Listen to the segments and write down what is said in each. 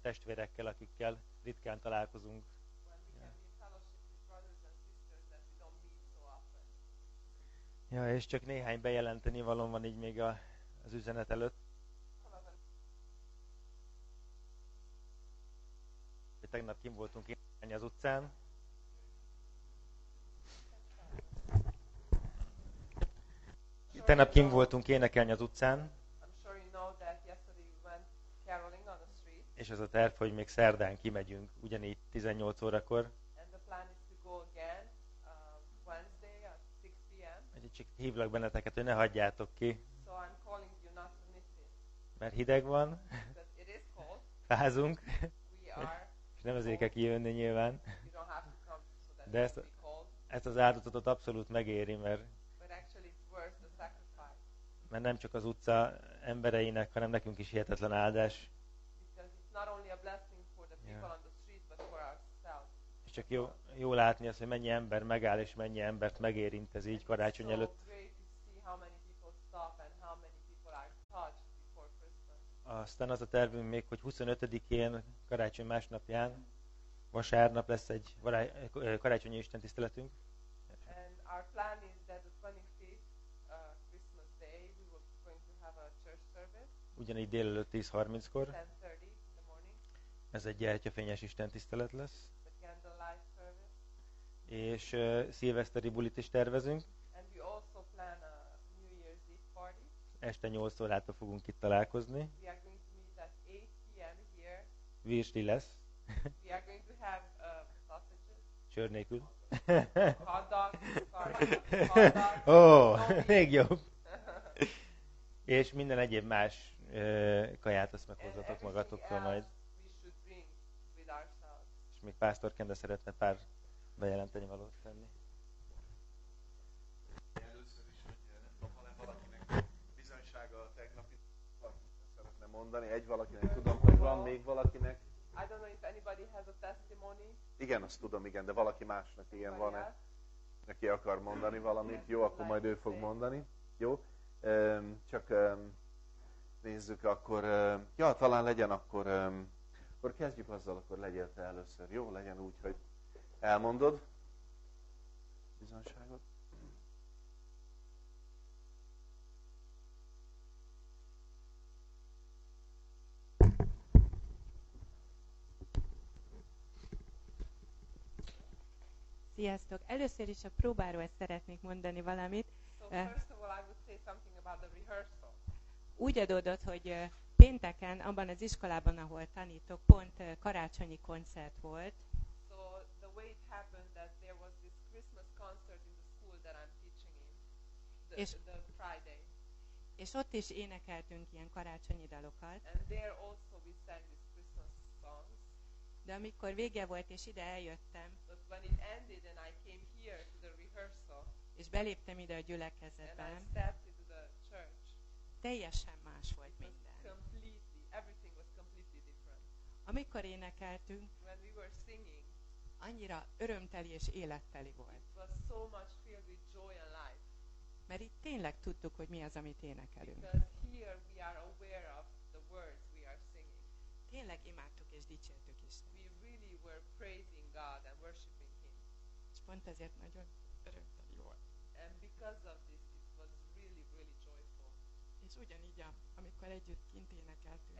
testvérekkel, akikkel ritkán találkozunk. Ja, és csak néhány bejelenteni valóm van így még az üzenet előtt. Tegnap kint voltunk énekelni az utcán. És az a terv, hogy még szerdán kimegyünk, ugyanígy 18 órakor. Csak hívlak benneteket, hogy ne hagyjátok ki. Mert hideg van, fázunk, és nem ezért kell kijönni nyilván. De ezt az áldozatot abszolút megéri, mert nem csak az utca embereinek, hanem nekünk is hihetetlen áldás. És csak jó látni azt, hogy mennyi ember megáll, és mennyi embert megérint ez így karácsony előtt. Aztán az a tervünk még, hogy 25-én, karácsony másnapján, vasárnap lesz egy karácsonyi istentiszteletünk. Ugyanígy délelőtt 10:30-kor. Ez egy gyertyafényes istentisztelet lesz. És szilveszteri bulit is tervezünk. Este 8 órától fogunk itt találkozni. Virsli lesz. Sör nélkül. Ó, még jobb. És minden egyéb más kaját azt meghozzatok magatokkal majd. És még pásztor Kende szeretne pár bejelenteni valót tenni. Először is, hogy nem tudom, hanem valakinek bizonysága a tegnapi szeretne mondani. Valakinek tudom, hogy van még valakinek. I don't know if anybody has a testimony. Igen, azt tudom, igen, de valaki másnak igen van-e? Neki akar mondani valamit? Jó, akkor majd ő fog mondani. Jó? Csak nézzük akkor. Ja, talán legyen akkor kezdjük azzal, akkor legyél te először. Jó? Legyen úgy, hogy elmondod bizonságot. Sziasztok! Először is a próbáról szeretnék mondani valamit. Úgy adódott, hogy pénteken abban az iskolában, ahol tanítok, pont karácsonyi koncert volt. És ott is énekeltünk ilyen karácsonyi dalokat. De amikor vége volt és ide eljöttem, és beléptem ide a gyülekezetben, teljesen más volt minden. Amikor énekeltünk, annyira örömteli és életteli volt. Mert itt tényleg tudtuk, hogy mi az, amit énekelünk. Tényleg imádtuk és dicsértük Istent. És pont ezért nagyon örömteli volt. És ugyanígy, amikor együtt kint énekeltünk.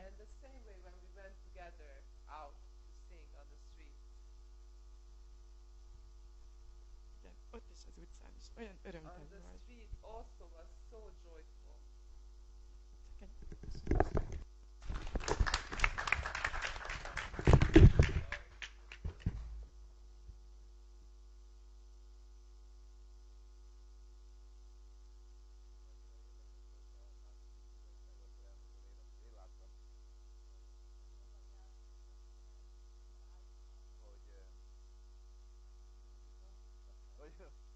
Igen, ott is az utcán is olyan örömteli volt.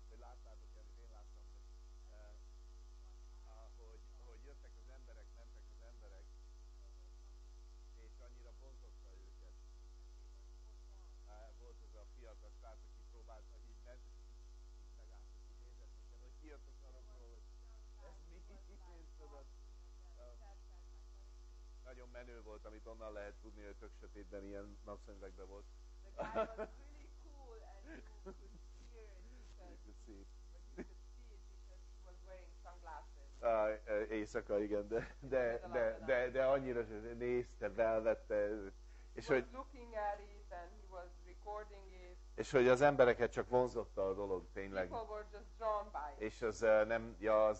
Hogy láttátok el, én láttam, hogy jöttek az emberek, mentek az emberek, és annyira bontotta őket. Volt ez a fiatal srác, aki próbálta, így ment, és megálltak, hogy nézett neked, hogy kijött a sarokról, hogy ez mi, én tudod. nagyon menő volt, amit onnan lehet tudni, hogy tök sötétben ilyen napszemüvegben volt. The guy was really cool and you could hear it because, You could see it. but you could see it because he was wearing sunglasses. Éjszaka, igen, de annyira nézte, felvette, és He was hogy, looking at it and he was recording it. és hogy az embereket csak vonzotta a dolog, tényleg. People were just drawn by it. És az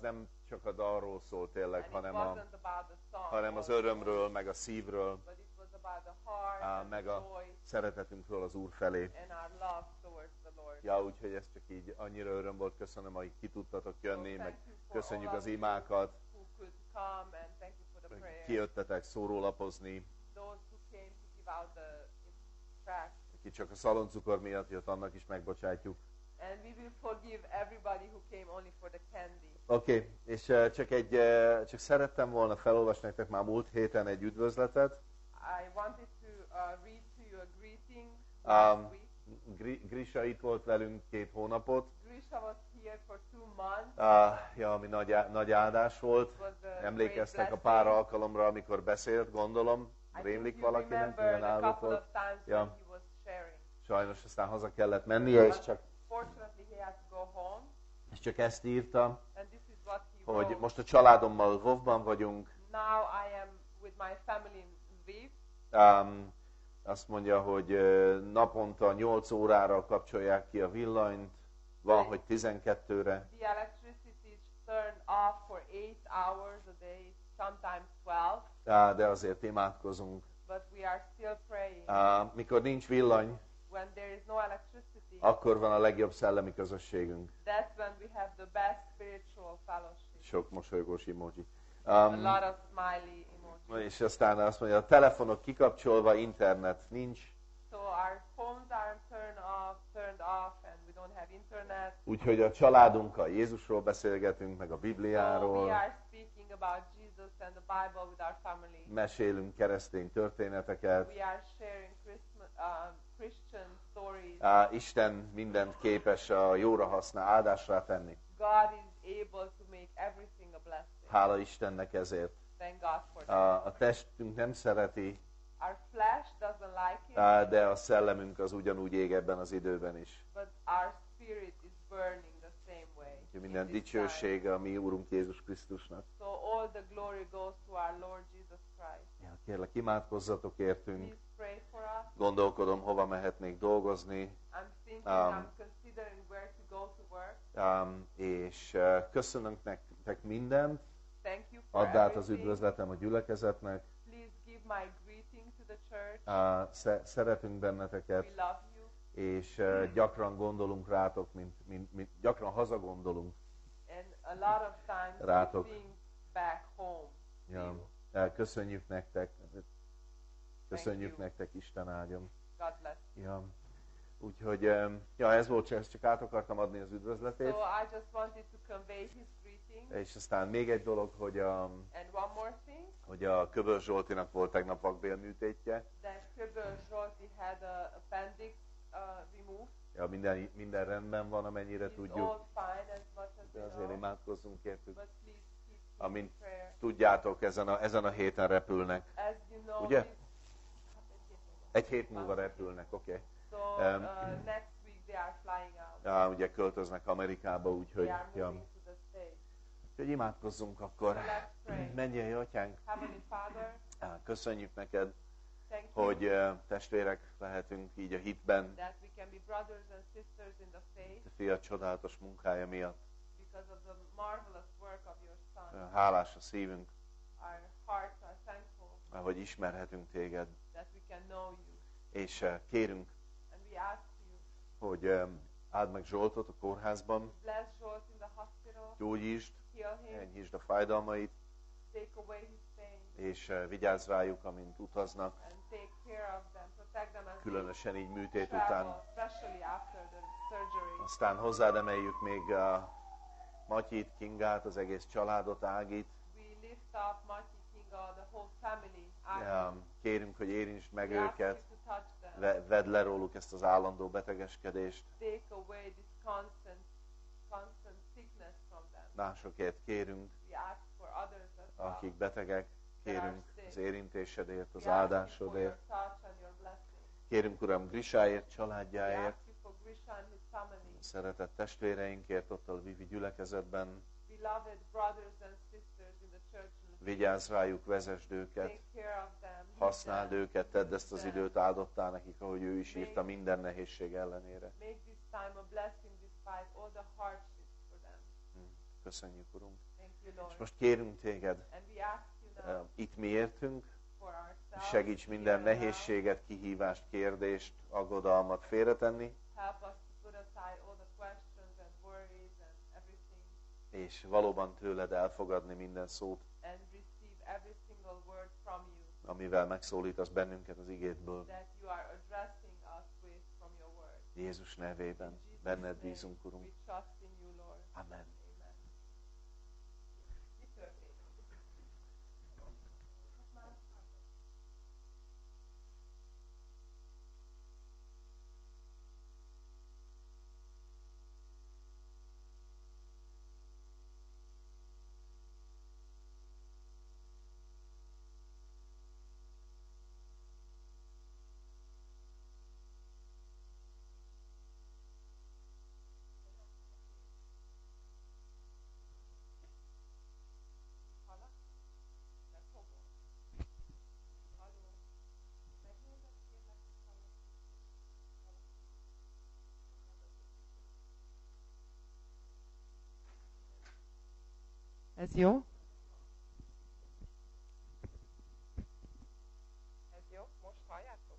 nem csak a dalról szól tényleg, And hanem, it wasn't about the song, hanem az örömről, meg a szívről, but it was about the heart and meg the a joy szeretetünkről az Úr felé. and our love towards the Lord. Ja, úgyhogy ez csak így annyira öröm volt, köszönöm, hogy ki tudtatok jönni, So meg thank you for köszönjük all az of you imákat, who could come and thank you for the prayer. kijöttetek szórólapozni, Those who came to give out the tract. aki csak a szaloncukor miatt jött, annak is megbocsátjuk. And we will forgive everybody who came only for the candy. Oké, és csak szerettem volna felolvasni nektek már múlt héten egy üdvözletet. I wanted to read to you a greeting last week. Grisha itt volt velünk 2 hónapot. Grisha was here for 2 months. Ami nagy áldás volt. It was a Emlékeztek a great pár blessing. alkalomra, amikor beszélt, gondolom. I Rémlik think you valakinek, remember milyen a áldott couple volt. of times Ja. when he was sharing. Sajnos aztán haza kellett mennie, és Fortunately, he had to go home. csak ezt írta, And this is what he wrote. hogy most a családommal 𝕵𝑗-ban vagyunk. Now I am with my family in 𝕮𝖊𝖗. Azt mondja, hogy naponta 8 órára kapcsolják ki a villanyt, van, hogy 12-re. The electricity is turned off for 8 hours a day, sometimes 12. De azért imádkozunk. But we are still praying. Mikor nincs villany, When there is no electricity, akkor van a legjobb szellemi közösségünk. that's when we have the best spiritual fellowship. Sok mosolygós emoji. A lot of smiley emojis. És aztán azt mondja, a telefonok kikapcsolva, internet nincs. So our phones are turned off, and we don't have internet. Úgyhogy a családunkkal Jézusról beszélgetünk, meg a So Bibliáról. we are speaking about Jesus and the Bible with our family. Mesélünk keresztény történeteket. We are sharing Christian stories. Isten mindent képes a jóra használni, áldásra tenni. God is able to make everything a blessing. Hála Istennek ezért. Thank God for that. A testünk nem szereti, Our flesh doesn't like it, de a szellemünk az ugyanúgy ég ebben az időben is. but our spirit is burning the same way. Úgyhogy in minden this dicsőség a mi Úrunk Jézus Krisztusnak. time. So all the glory goes to our Lord Jesus Christ. Ja, kérlek, imádkozzatok értünk. Please pray for us. Gondolkodom, hova mehetnék dolgozni. I'm thinking, I'm considering where to go to work. És köszönünk nektek mindent. Thank you for Add át az everything. üdvözletem a gyülekezetnek. Please give my greeting to the church. Szeretünk benneteket, We love you. és gyakran gondolunk rátok, gyakran hazagondolunk. And a lot of times Rátok. we think back home. to you. Köszönjük nektek. Köszönjük you. nektek, Isten áldjon. God bless you. Ja. Úgyhogy ez volt, csak át akartam adni az üdvözletét. So I just wanted to convey his greeting. És aztán még egy dolog, hogy And one more thing, a Köböl Zsoltinak volt tegnap vakbélműtétje. that 𝕮𝖊𝖗𝖗𝖈 had an appendix removed. Ja, minden rendben van, amennyire He's tudjuk. all fine as much as De we azért know, imádkozzunk értük. but please keep him Amint in prayer. tudjátok, ezen a héten repülnek. As you know, Ugye? he's- Egy hét múlva repülnek, oké. So next week they are flying out. Ugye költöznek Amerikába, úgyhogy They are moving to the States. Úgyhogy imádkozzunk akkor. So let's pray. Menjél, Atyánk, Heavenly Father, köszönjük neked, thank you hogy testvérek lehetünk így a hitben, that we can be brothers and sisters in the faith a Fia csodálatos munkája miatt. because of the marvelous work of your Son. Hálás a szívünk, Our hearts are thankful hogy ismerhetünk téged, that we can know you. és kérünk, And we ask you, hogy áld meg Zsoltot a kórházban, bless Zsolt in the hospital, gyógyítsd, heal him, enyhítsd a fájdalmait, take away his pain, és vigyázz rájuk, amint utaznak, and take care of them, protect them as they különösen így műtét travel, után. especially after the surgery. Aztán hozzád emeljük még Matyit, Kingát, az egész családot, Ágit. We lift up Matyi, Kinga, the whole family. Kérünk, hogy érintsd meg We ask you őket, to touch them. vedd le róluk ezt az állandó betegeskedést. Take away this constant sickness from them. Másokért kérünk, We ask for others as well. akik betegek, Kérünk az érintésedért, az áldásodért. Kérünk, Uram, Grisáért, családjáért, szeretett testvéreinkért ott a Lvivi gyülekezetben. Vigyázz rájuk, vezesd őket, használd őket, tedd ezt az időt áldottá nekik, ahogy ő is írta, minden nehézség ellenére. Köszönjük, Urunk. És most kérünk téged, itt mi értünk, segíts minden nehézséget, kihívást, kérdést, aggodalmat félretenni, és valóban tőled elfogadni minden szót, amivel megszólítasz bennünket az igédből. Jézus nevében benned bízunk, Urunk. Amen. Ez jó? Ez jó? Most halljátok?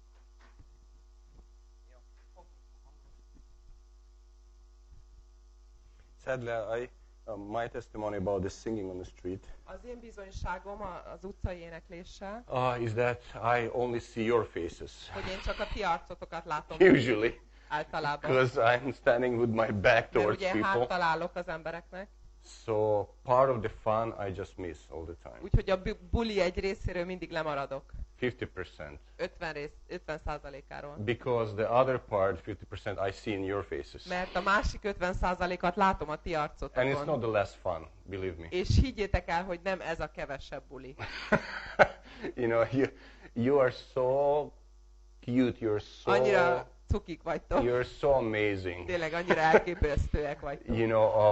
Jó. Sadly, my testimony about the singing on the street Az én bizonyságom az utcai énekléssel, is that I only see your faces. hogy én csak a ti arcotokat látom. Usually, általában. because I'm standing with my back Mert towards ugye people. háttal állok az embereknek. So part of the fun I just miss all the time. Úgyhogy a buli egy részéről mindig lemaradok. 50%. 50%-áról. Because the other part, 50%, I see in your faces. Mert a másik 50%-at látom a ti And it's arcotokon. not the less fun, believe me. És higgyétek el, hogy nem ez a kevesebb buli. You are so cute, Annyira cukik vagytok. you're so amazing. Tényleg annyira elképesztőek vagytok.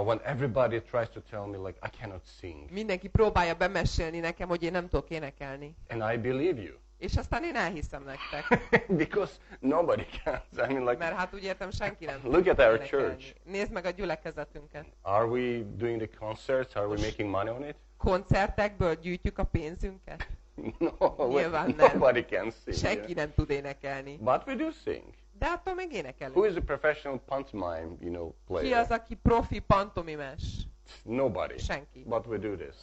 When everybody tries to tell me like I cannot sing, Mindenki próbálja bemesélni nekem, hogy én nem tudok énekelni. and I believe you. És aztán én elhiszem nektek. Because nobody can. I mean, like, Mert hát úgy értem, senki nem tud look at our énekelni. church. Nézd meg a gyülekezetünket. Are we doing the concerts? Are we making money on it? Koncertekből gyűjtjük a pénzünket? No, Nyilván nem. nobody can sing. Senki nem tud énekelni. But we do sing. De attól még Who énekelünk. is a professional pantomime, Ki player? az, aki profi pantomimes? Nobody. Senki. But we do this,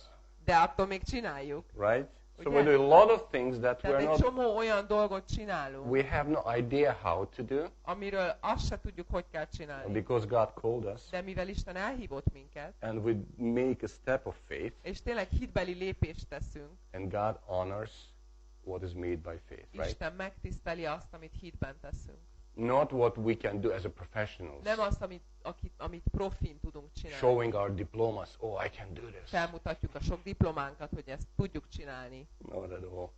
De attól még csináljuk. right? So Ugye? we do a lot of things that Tehát we're egy not. csomó olyan dolgot csinálunk, We have no idea how to do, amiről azt se tudjuk, hogy kell csinálni. because God called us, De mivel Isten elhívott minket, and we make a step of faith, és tényleg hitbeli lépést teszünk, and God honors what is made by faith, right? Isten megtiszteli azt, amit hitben teszünk. Not what we can do as a professionals, Nem azt, amit profin tudunk csinálni. showing our diplomas. Oh, I can do this. Felmutatjuk a sok diplománkat, hogy ezt tudjuk csinálni. Not at all.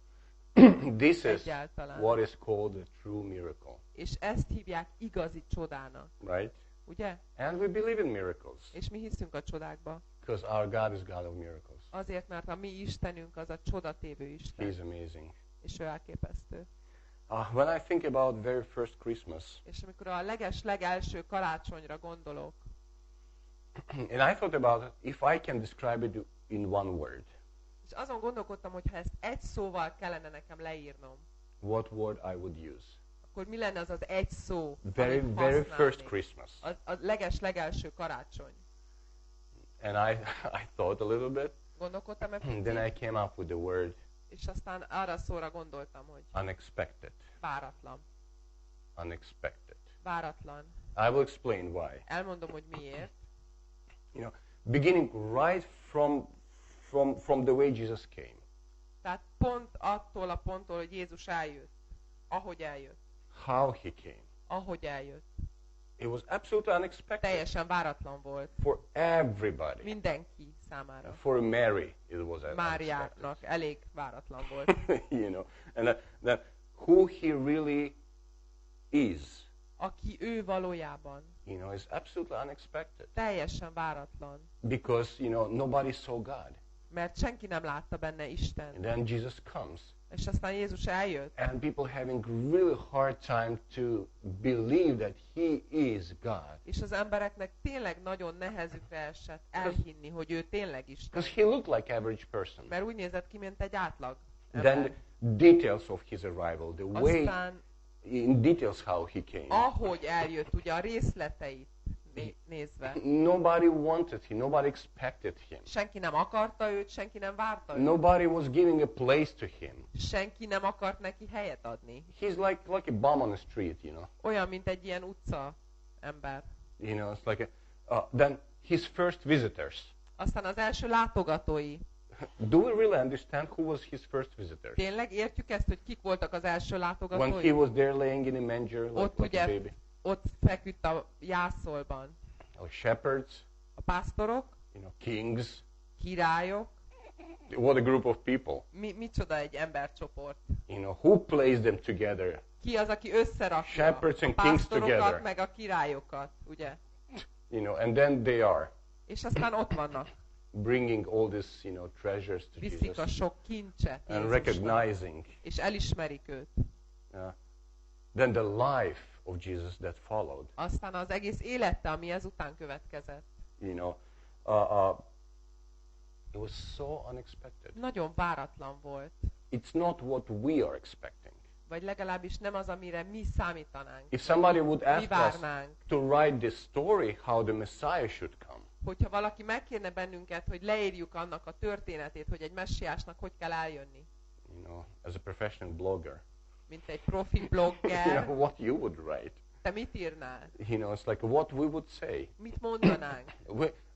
This is Egyáltalán. what is called a true miracle, És ezt hívják igazi csodának. right? Ugye? And we believe in miracles, És mi hiszünk a csodákba. because our God is God of miracles. Azért, mert a mi Istenünk az a csodatévő Isten. He's amazing. És ő elképesztő. When I think about very first Christmas, És amikor a legelső karácsonyra gondolok, and I thought about if I can describe it in one word, és azon gondolkodtam, hogy ha ezt egy szóval kellene nekem leírnom, what word I would use? akkor mi lenne az az egy szó, Very, amit very first használnék? Christmas. A legelső karácsony. And I thought a little bit, Gondolkodtam egy then picit, I came up with the word és aztán arra a szóra gondoltam, hogy unexpected. váratlan. Unexpected. Váratlan. I will explain why. Elmondom, hogy miért. Beginning right from the way Jesus came. Tehát pont attól a ponttól, hogy Jézus eljött. Ahogy eljött. How he came. Ahogy eljött. It was absolutely unexpected. Teljesen váratlan volt. For everybody. Mindenki számára. For Mary, it was Máriáknak elég váratlan volt. You know, and that who he really is. Aki ő valójában. You know, is absolutely unexpected. Teljesen váratlan. Because, you know, nobody saw God. Mert senki nem látta benne Istent. And then Jesus comes. És aztán Jézus eljött. And people having really hard time to believe that he is God. És az embereknek tényleg nagyon nehezükre esett elhinni, hogy ő tényleg Isten. Because he looked like average person. Mert úgy nézett ki, mint egy átlag ember. Then the details of his arrival, the way, aztán, in details how he came. ahogy eljött, ugye a részleteit nézve. Nobody wanted him, nobody expected him. Senki nem akarta őt, senki nem várta őt. Nobody was giving a place to him. Senki nem akart neki helyet adni. He's like a bum on the street, you know. Olyan, mint egy ilyen utca ember. You know, it's like then his first visitors. Aztán az első látogatói. Do we really understand who was his first visitors? Tényleg értjük ezt, hogy kik voltak az első látogatói? When he was there laying in a manger like a baby. Ott feküdt a jászolban. Shepherds. A pásztorok. You know, kings. Királyok. What a group of people. Micsoda egy embercsoport. You know, who plays them together? Ki az, aki összerakja Shepherds and a kings together. pásztorokat meg a királyokat, ugye? You know, and then they are. És aztán ott vannak. Bringing all this, you know, treasures to viszik Jesus. a sok kincset And recognizing. És elismerik őt. Then the life of Jesus that followed. Aztán az egész élete, ami ezután következett. You know, it was so unexpected. Nagyon váratlan volt. It's not what we are expecting. Vagy legalábbis nem az, amire mi számítanánk. If somebody would ask us to write this story how the Messiah should come. Hogyha valaki megkérne bennünket, hogy leírjuk annak a történetét, hogy egy messiásnak hogy kell eljönni. You know, as a professional blogger. Mint egy profi blogger. You know, what you would write. Te mit írnál? You know, it's like what we would say. Mit mondanánk?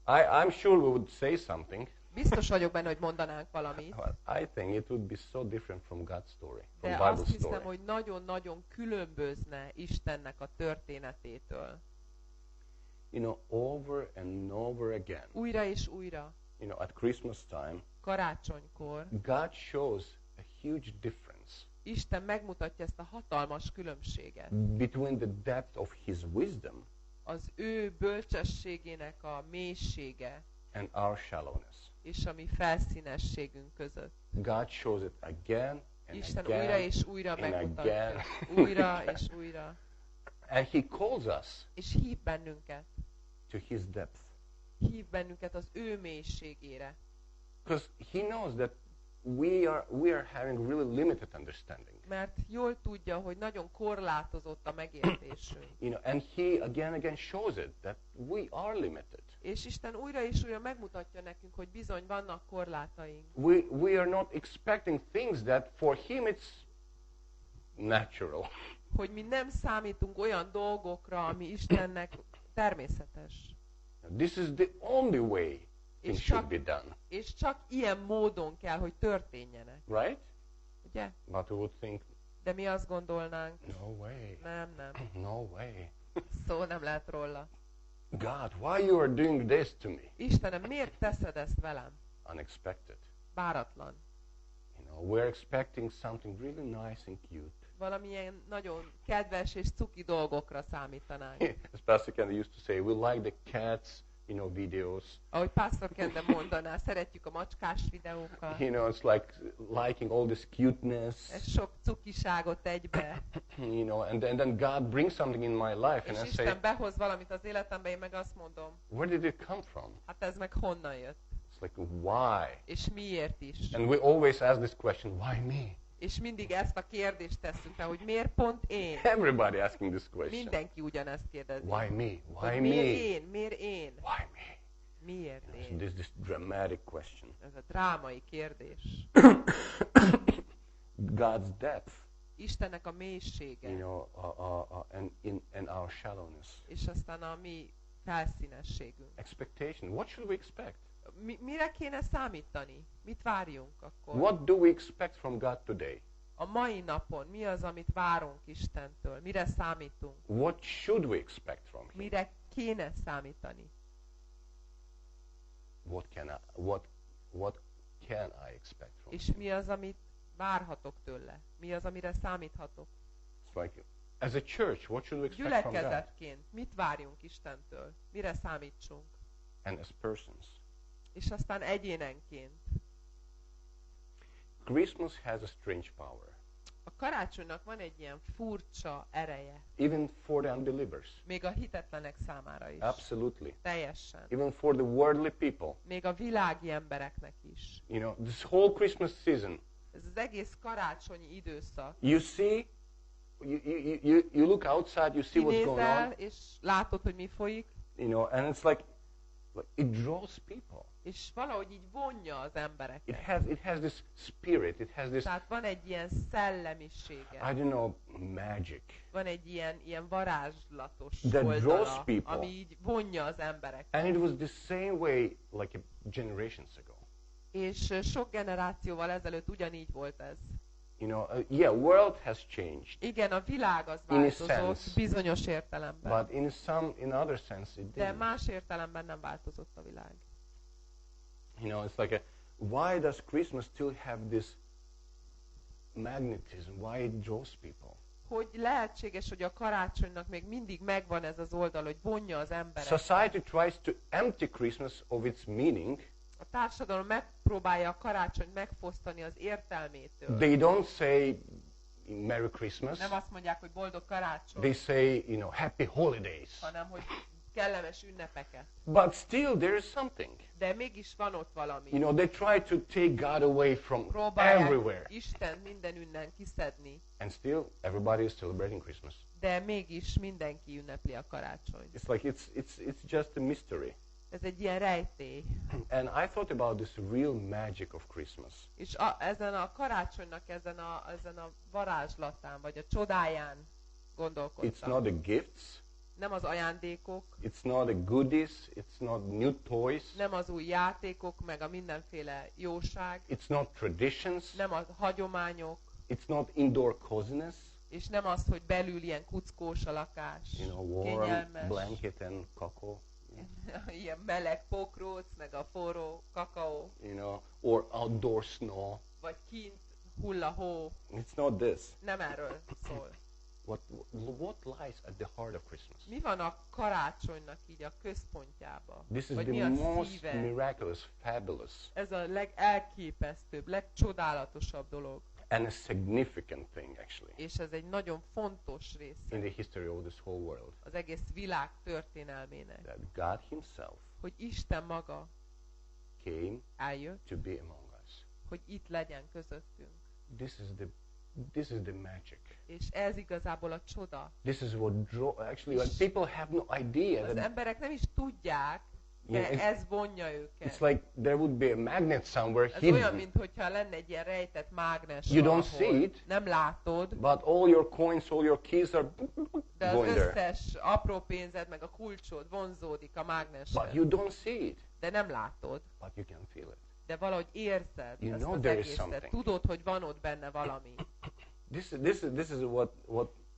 I'm sure we would say something. Biztos vagyok benne, hogy mondanánk valamit. I think it would be so different from God's story, from De Bible azt hiszem, story. hogy nagyon-nagyon különbözne Istennek a történetétől. You know, over and over again. Újra és újra. You know, at Christmas time, karácsonykor God shows a huge difference. Isten megmutatja ezt a hatalmas különbséget. Between the depth of his wisdom. Az ő bölcsességének a mélysége. And our shallowness. És a mi felszínességünk között. God shows it again and Isten again újra és újra megmutatja. Again. Újra és újra. And he calls us és hív bennünket. To his depth. Hív bennünket az ő mélységére. Because he knows that we are having really limited understanding. Mert jól tudja, hogy nagyon korlátozott a megértésünk. You know, and he again shows it that we are limited. És Isten újra és újra megmutatja nekünk, hogy bizony vannak korlátaink. We are not expecting things that for him it's natural. Hogy mi nem számítunk olyan dolgokra, ami Istennek természetes. This is the only way things should be done. És csak ilyen módon kell, hogy történjenek. Right? Ugye? But we would think, de mi azt gondolnánk, no way. Nem. No way. Szó nem lehet róla. God, why you are doing this to me? Istenem, miért teszed ezt velem? Unexpected. Váratlan. You know, we're expecting something really nice and cute. Valamilyen nagyon kedves és cuki dolgokra számítanánk. As Pastor Kenda used to say, we like the cats, you know, videos. Ahogy Pastor Kenda mondaná, szeretjük a macskás videókat. You know, it's like liking all this cuteness. Ez sok cukiságot egybe. You know, and then God brings something in my life, and I Isten say, behoz valamit az életembe, én meg azt mondom. Where did it come from? Hát ez meg honnan jött? It's like, why? És miért is? And we always ask this question, why me? És mindig ezt a kérdést tesszük fel, hogy miért pont én? Everybody asking this question. Mindenki ugyanezt kérdezi. Why me? Why hogy me? Miért én? Why me? Miért én? This dramatic question. Ez a drámai kérdés. God's depth. Istennek a mélysége. You know, and our shallowness. És aztán a mi felszínességünk. Expectation. What should we expect? Mire kéne számítani? Mit várjunk akkor? What do we expect from God today? A mai napon mi az, amit várunk Istentől? Mire számítunk? What should we expect from him? Mire kéne számítani? What can I expect from És him? mi az, amit várhatok tőle? Mi az, amire számíthatok? It's like, as a church, what should we expect from God? Gyülekezetként mit várjunk Istentől? Mire számítsunk? And as persons. És aztán egyénenként. Christmas has a strange power. A karácsonynak van egy ilyen furcsa ereje. Even for the unbelievers. Még a hitetlenek számára is. Absolutely. Teljesen. Even for the worldly people. Még a világi embereknek is. You know, this whole Christmas season. Ez az egész karácsonyi időszak. You see, you look outside, you see what's going on. És látod, hogy mi folyik. You know, and it's like it draws people. És valahogy így vonja az embereket. It has this spirit. It has this. Tehát van egy ilyen szellemisége. I don't know, magic. Van egy ilyen varázslatos That draws oldala, people. ami így vonja az embereket. And it was the same way like generations ago. És sok generációval ezelőtt ugyanígy volt ez. You know, yeah, world has changed. Igen, a világ az In a változott sense. bizonyos értelemben. But in other sense it De didn't. más értelemben nem változott a világ. You know, it's like why does Christmas still have this magnetism? Why it draws people? Hogy lehetséges, hogy a karácsonynak még mindig megvan ez az oldal, hogy vonja az embereket. Society tries to empty Christmas of its meaning. A társadalom megpróbálja a karácsonyt megfosztani az értelmétől. They don't say Merry Christmas. Nem azt mondják, hogy boldog karácsony, They say, you know, Happy Holidays. hanem hogy kellemes ünnepeket. But still there is something. De mégis van ott valami. You know, they try to take God away from Próbálják everywhere. Isten mindenünnen kiszedni, And still everybody is celebrating Christmas. de mégis mindenki ünnepli a karácsonyt. It's like it's just a mystery. Ez egy ilyen rejtély. And I thought about this real magic of Christmas. És ezen a karácsonynak, ezen a varázslatán, vagy a csodáján gondolkodtam. It's not the gifts. Nem az ajándékok, It's not the goodies. It's not new toys. nem az új játékok, meg a mindenféle jóság, It's not traditions. nem a hagyományok, It's not indoor coziness. és nem az, hogy belül ilyen kuckós a lakás, You know, warm kényelmes, blanket and cocoa. ilyen meleg pokróc, meg a forró kakaó, You know, or outdoor snow. vagy kint hull a hó. It's not this. Nem erről szól. What lies at the heart of Christmas? Mi van a karácsonynak így a központjába? This is Vagy mi the a most szíve? miraculous, fabulous, Ez a legelképesztőbb, legcsodálatosabb dolog. and a significant thing, actually, És ez egy nagyon fontos része in the history of this whole world. az egész világ történelmének. That God Himself Hogy Isten maga came eljött, to be among us. hogy itt legyen közöttünk. This is the magic. És ez igazából a csoda. This is what actually, like, people have no idea Az that emberek nem is tudják, de Yeah, ez vonja őket. it's like there would be a magnet somewhere Ez olyan, hidden, mintha lenne egy ilyen rejtett mágnes You don't valahol. see it. Nem látod, but all your coins, all your keys are de az going there. összes apró pénzed meg a kulcsod vonzódik a mágneshez. But you don't see it, De nem látod, but you can feel it. de valahogy érzed You ezt know az there is egészet. something. Tudod, hogy van ott benne valami. This is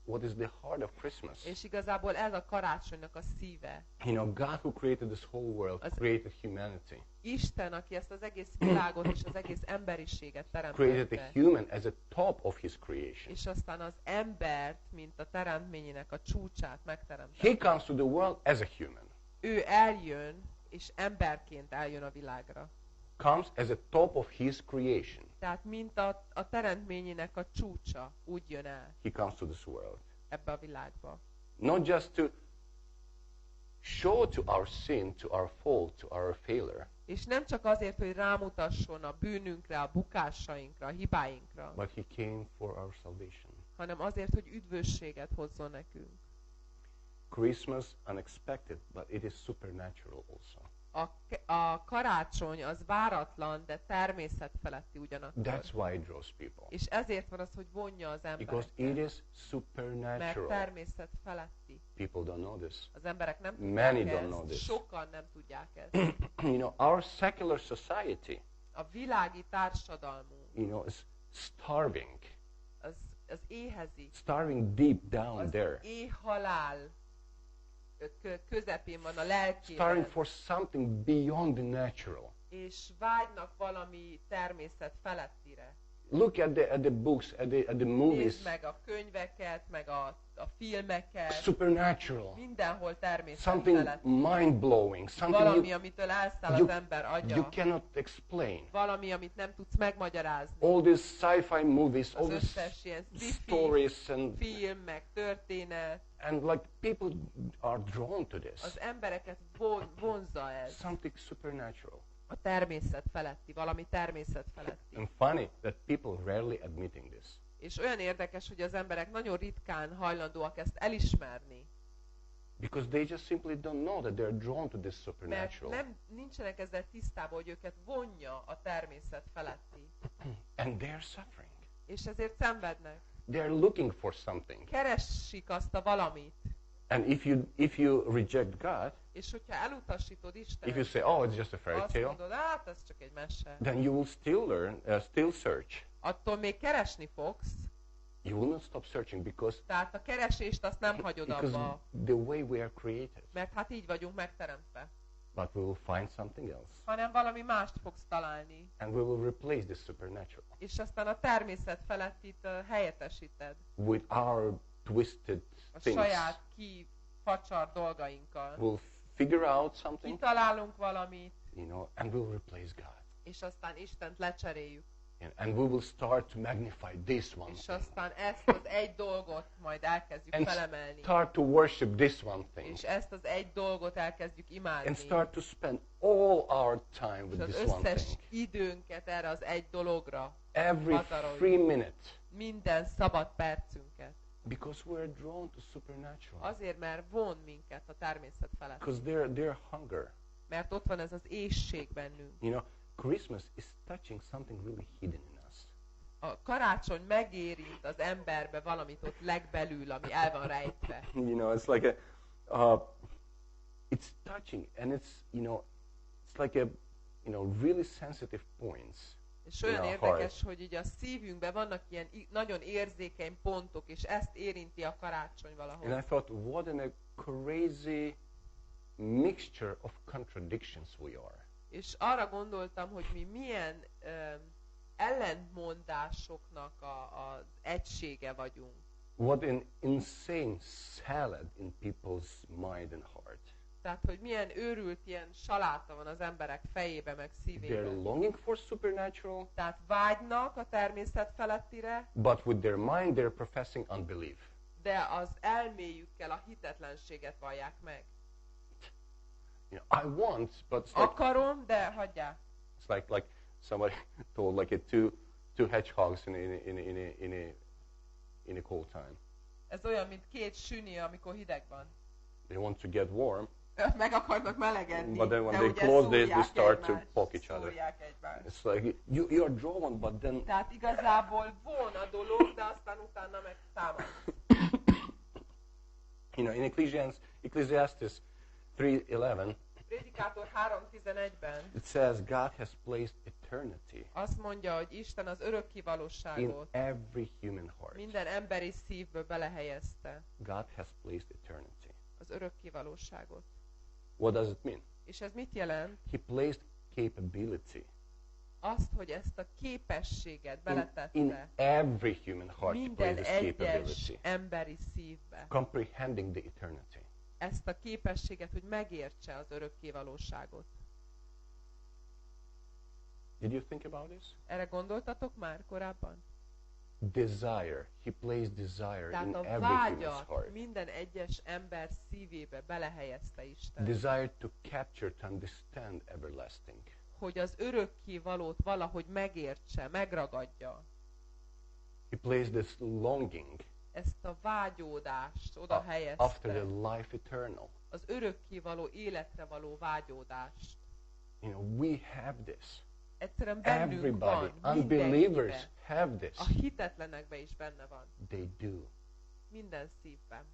what is the heart of Christmas. És igazából ez a karácsonynak a szíve. You know, God who created this whole world Az- created humanity. Isten, aki ezt az egész világot és az egész emberiséget Created teremtette. a human as a top of His creation. És aztán az embert, mint a teremtményének a csúcsát He megteremtette. comes to the world as a human. Ő eljön, és emberként eljön a világra. Comes as a top of His creation. Tehát mint a teremtményének a csúcsa, úgy jön el He comes to this world. ebbe a világba. Not just to show to our sin, to our fault, to our failure, És nem csak azért, hogy rámutasson a bűnünkre, a bukásainkra, a hibáinkra, but He came for our salvation. hanem azért, hogy üdvösséget hozzon nekünk. Christmas unexpected, but it is supernatural also. A karácsony az váratlan, de természetfeletti ugyanakkor. That's why it draws people. És ezért van az, hogy vonja az Because it embereket. is Mert supernatural. természetfeletti. People don't know this. Az emberek nem Many tudják don't know ezt, this. sokan nem tudják ezt. You know, our secular society, A világi társadalmunk you know, is starving az éhezik, starving deep down az there, éhhalál közepén van a starving lelkében, for something beyond the natural. és vágynak valami természet felettire. Look at the books, at the movies, Nézd meg a könyveket, meg a filmeket, supernatural, mindenhol természet something feletti. mind-blowing, something Valami, amitől elszáll az ember you agya. cannot explain. Valami, amit nem tudsz megmagyarázni. All these sci-fi movies, all Az these összes ilyen sci-fi stories, and film, meg történet. like people are drawn to this. Az embereket vonzza ez. Something supernatural. A természet feletti, valami természet feletti. And funny that people rarely admitting this. És olyan érdekes, hogy az emberek nagyon ritkán hajlandóak ezt elismerni. Because they just simply don't know that they're drawn to this Mert supernatural. nincsenek ezzel tisztában, hogy őket vonja a természet feletti. And they're suffering. És ezért szenvednek. They're looking for something. Keresik azt a valamit. And if you reject God, És hogyha elutasítod Istent, if you say, oh, it's just a fairy azt tale, mondod, hát ez csak egy mese. then you will still search. Attól még keresni fogsz. You will not stop searching because Tehát a keresést azt nem hagyod abba. the way we are created. Mert hát így vagyunk megteremtve. But we will find something else. Hanem valami mást fogsz találni. And we will replace this supernatural És aztán a természet felettit helyettesíted. with our twisted A things. saját kifacsar dolgainkkal. We'll figure out something, Kitalálunk valamit, and we'll replace God. és aztán Istent lecseréljük. And we will start to magnify this one És thing. aztán ezt az egy dolgot majd elkezdjük And felemelni. start to worship this one thing. És ezt az egy dolgot elkezdjük imádni. And start to spend all our time És with az this one összes thing. időnket erre az egy dologra Every pazaroljuk. free minute. Minden szabad percünket. Because we're drawn to supernatural. Azért, mert von minket a természet felett. Because they're hunger. Mert ott van ez az éhség bennünk. Christmas is touching something really hidden in us. A karácsony megérint az emberbe valamit ott legbelül, ami el van rejtve. It's like it's touching, and it's like really sensitive points. És olyan in our érdekes, heart. hogy így a szívünkben vannak ilyen nagyon érzékeny pontok, és ezt érinti a karácsony valahol. And I thought, what a crazy mixture of contradictions we are. És arra gondoltam, hogy mi milyen ellentmondásoknak az egysége vagyunk. What an insane salad in people's mind and heart. Tehát, hogy milyen őrült ilyen saláta van az emberek fejébe, meg They're szívében. longing for supernatural, Tehát vágynak a természet felettire, but with their mind they're professing unbelief. de az elméjükkel a hitetlenséget vallják meg. I want, but it's like, Akarom, de hagyják. it's like somebody told like two hedgehogs in a cold time. Ez olyan, mint két süni, amikor hideg van. They want to get warm, Meg akarnak melegedni, but then when de they ugye close, they szúrják start to egymást, poke each other. szúrják egymást. It's like you are drawn, but then Tehát igazából von a dolog, de aztán utána meg támad. in Ecclesiastes 3:11, Prédikátor 3:11-ben it says God has placed eternity azt mondja, hogy Isten az in örökkivalóságot every human heart. minden emberi szívből belehelyezte. God has placed eternity. Az örökkivalóságot. What does it mean? És ez mit jelent? He placed capability Azt, hogy ezt a képességet in beletette every human heart. He minden placed this egyes capability, emberi szívbe. comprehending the eternity. Ezt a képességet, hogy megértse az örökkévalóságot. Did you think about this? Erre gondoltatok már korábban? Desire. He placed desire Tehát in a every human's vágyat heart. minden egyes ember szívébe belehelyezte Isten. Desire to capture, to understand everlasting. Hogy az örökkévalót valahogy megértse, megragadja. He placed this longing Ezt a vágyódást oda after helyezte. the life eternal. Az örökkévaló életre való vágyódást. We have this. Egyszerűen bennünk Everybody, van, unbelievers mindenkiben. have this. A hitetlenekben is benne van. They do. Minden szívben.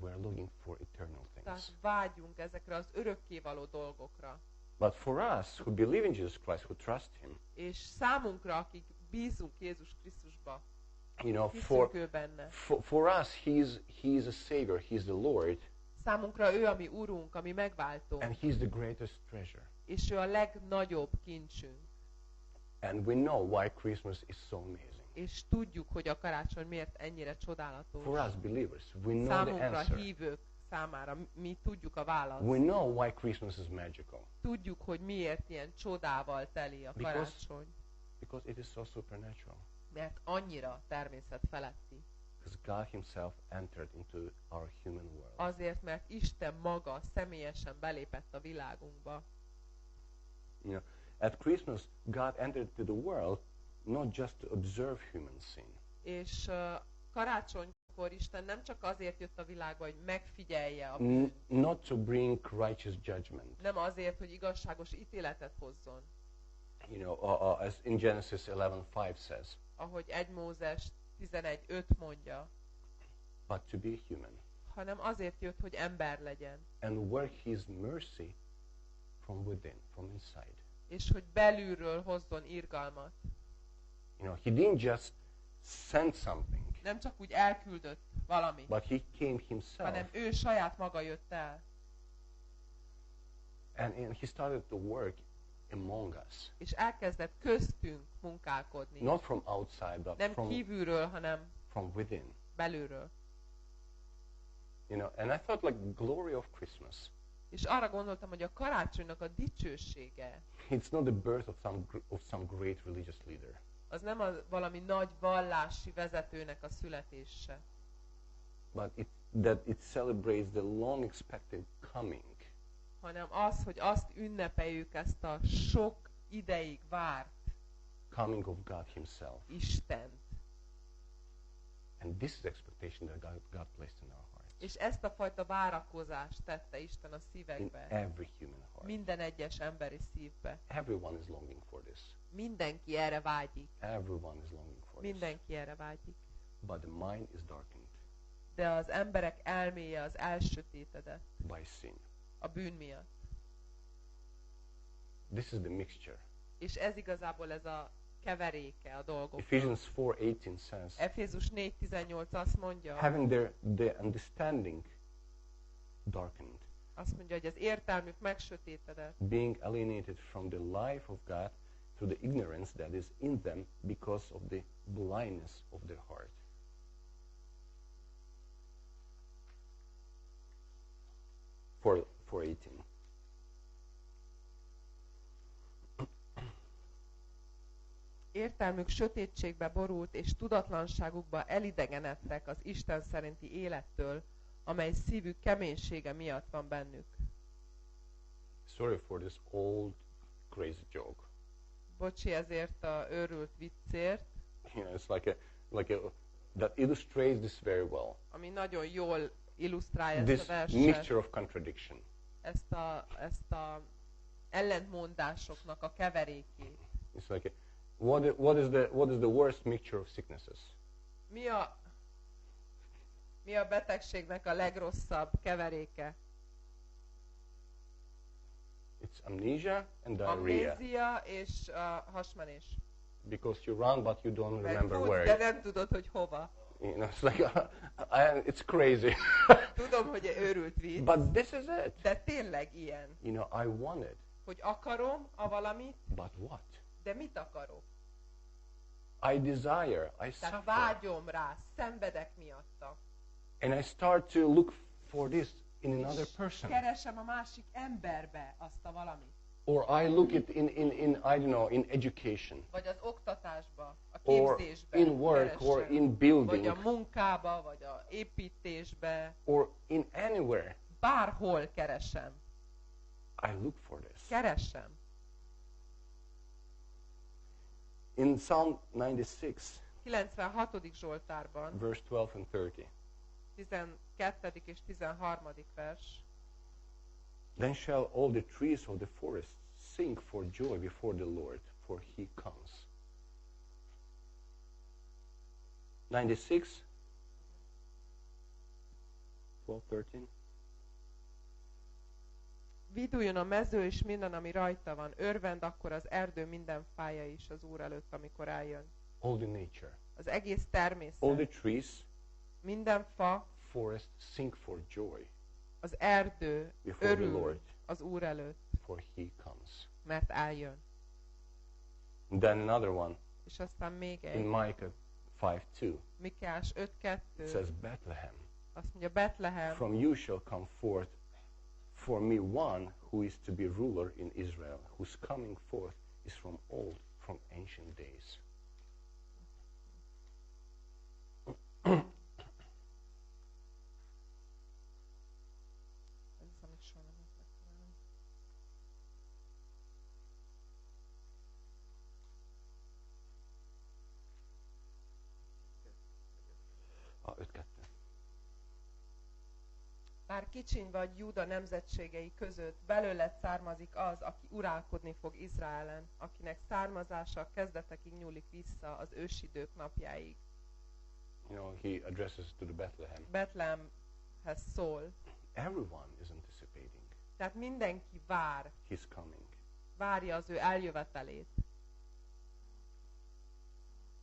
We're looking for eternal Tehát things. vágyunk ezekre az örökkévaló dolgokra. But for us who believe in Jesus Christ, who trust Him, És számunkra, akik bízunk Jézus Krisztusba, You know, Hiszünk ő benne. for us, he is a Savior, he is the Lord, Számunkra ő a mi Urunk, a mi megváltónk, and he is the greatest treasure. és ő a legnagyobb kincsünk. And we know why Christmas is so amazing. És tudjuk, hogy a karácsony miért ennyire csodálatos. For us believers, we know the Számunkra answer. hívők számára mi tudjuk a választ. We know why Christmas is magical. Tudjuk, hogy miért ilyen csodával teli a karácsony. Because it is so supernatural. Mert annyira természet feletti. Because God himself entered into our human world. Azért, mert Isten maga személyesen belépett a világunkba. You know, at Christmas, God entered into the world not just to observe human sin. És karácsonykor Isten nem csak azért jött a világba, hogy megfigyelje a bűnt. Not to bring righteous judgment. Nem azért, hogy igazságos ítéletet hozzon. You know, as in Genesis 11:5 says. Ahogy 1 Mózes 11:5 mondja. But to be human. Hanem azért jött, hogy ember legyen. And work his mercy from within, from inside. És hogy belülről hozzon irgalmat. You know, he didn't just send something. Nem csak úgy elküldött valamit. But he came himself. Hanem ő saját maga jött el. And he started to work among us. És elkezdett köztünk munkálkodni. Not from outside, but nem kívülről, hanem from within. Belülről. You know, and I thought like glory of Christmas. És arra gondoltam, hogy a karácsonynak a dicsősége. It's not the birth of some great religious leader. Az nem valami nagy vallási vezetőnek a születése. But that it celebrates the long expected coming. Hanem az, hogy azt ünnepeljük, ezt a sok ideig várt coming of God himself. Istent. And this is the expectation that God placed in our hearts. És ezt a fajta várakozást tette Isten a szívekbe. In every human heart. Minden egyes emberi szívbe. Everyone is longing for this. Mindenki erre vágyik. Everyone is longing for this. Mindenki erre vágyik. But the mind is darkened. De az emberek elméje az elsötétedett. By sin. A bűn miatt. This is the mixture. És ez igazából ez a keveréke a dolgoknak. Ephesians 4:18 says. Efézus 4:18 azt mondja. Having their understanding darkened. Azt mondja, hogy az értelmük megsötétedett. Being alienated from the life of God through the ignorance that is in them because of the blindness of their heart. For 18. Értelmük sötétségbe borult, és tudatlanságukba elidegenedtek az Isten szerinti élettől, amely szívük keménysége miatt van bennük. Sorry for this old crazy joke. Bocsi ezért a őrült viccért. You know, it's like a that illustrates this very well. Ami nagyon jól illusztrálja this ezt a verset. Mixture of contradiction. Ezt a ellentmondásoknak a keverékét. It's like what is the worst mixture of sicknesses? Mi a betegségnek a legrosszabb keveréke? It's amnesia and diarrhea. Amnézia és hasmenés. Because you run but you don't remember where. De nem tudod, hogy hova. You know, it's like it's crazy. Tudom, hogy őrült vicc. But this is it. De tényleg ilyen. You know, I want it. Hogy akarom a valamit. But what? De mit akarok? I desire, I suffer. Tehát vágyom rá, szenvedek miatta. And I start to look for this in another person. Keresem a másik emberbe azt a valamit. Or I look it in I don't know, in education. Vagy az oktatásba, a képzésbe. Or in work, keresem. or in building. Vagy a munkába, vagy a építésbe. Or in anywhere. Bárhol keresem. I look for this. Keresem. In Psalm 96, 96. Zsoltárban, verse 12 and 30. 12. és 13. vers. Then shall all the trees of the forest sing for joy before the Lord, for he comes. 96, 12, 13. Viduljon a mező és minden, ami rajta van. Örvend akkor az erdő minden fája is az Úr előtt, amikor eljön. All the nature. Az egész természet. All the trees, Minden fa, forest sing for joy az erdő before the örül Lord, az Úr előtt, for he comes. mert eljön. And then another one És aztán még in egy, Micah 5:2 Mikás 5:2, says, Bethlehem, azt mondja, Betlehem, from you shall come forth for me one who is to be ruler in Israel, whose coming forth is from old, from ancient days. ez az, amit soha nem lehetett találni. Ah, 5:2. Bár kicsiny vagy Júda nemzetségei között, belőled származik az, aki uralkodni fog Izraelen, akinek származása a kezdetekig nyúlik vissza az ősidők napjáig. You know, he addresses to the Bethlehem. Betlehemhez szól. Everyone is anticipating Tehát mindenki vár, his coming. várja az ő eljövetelét.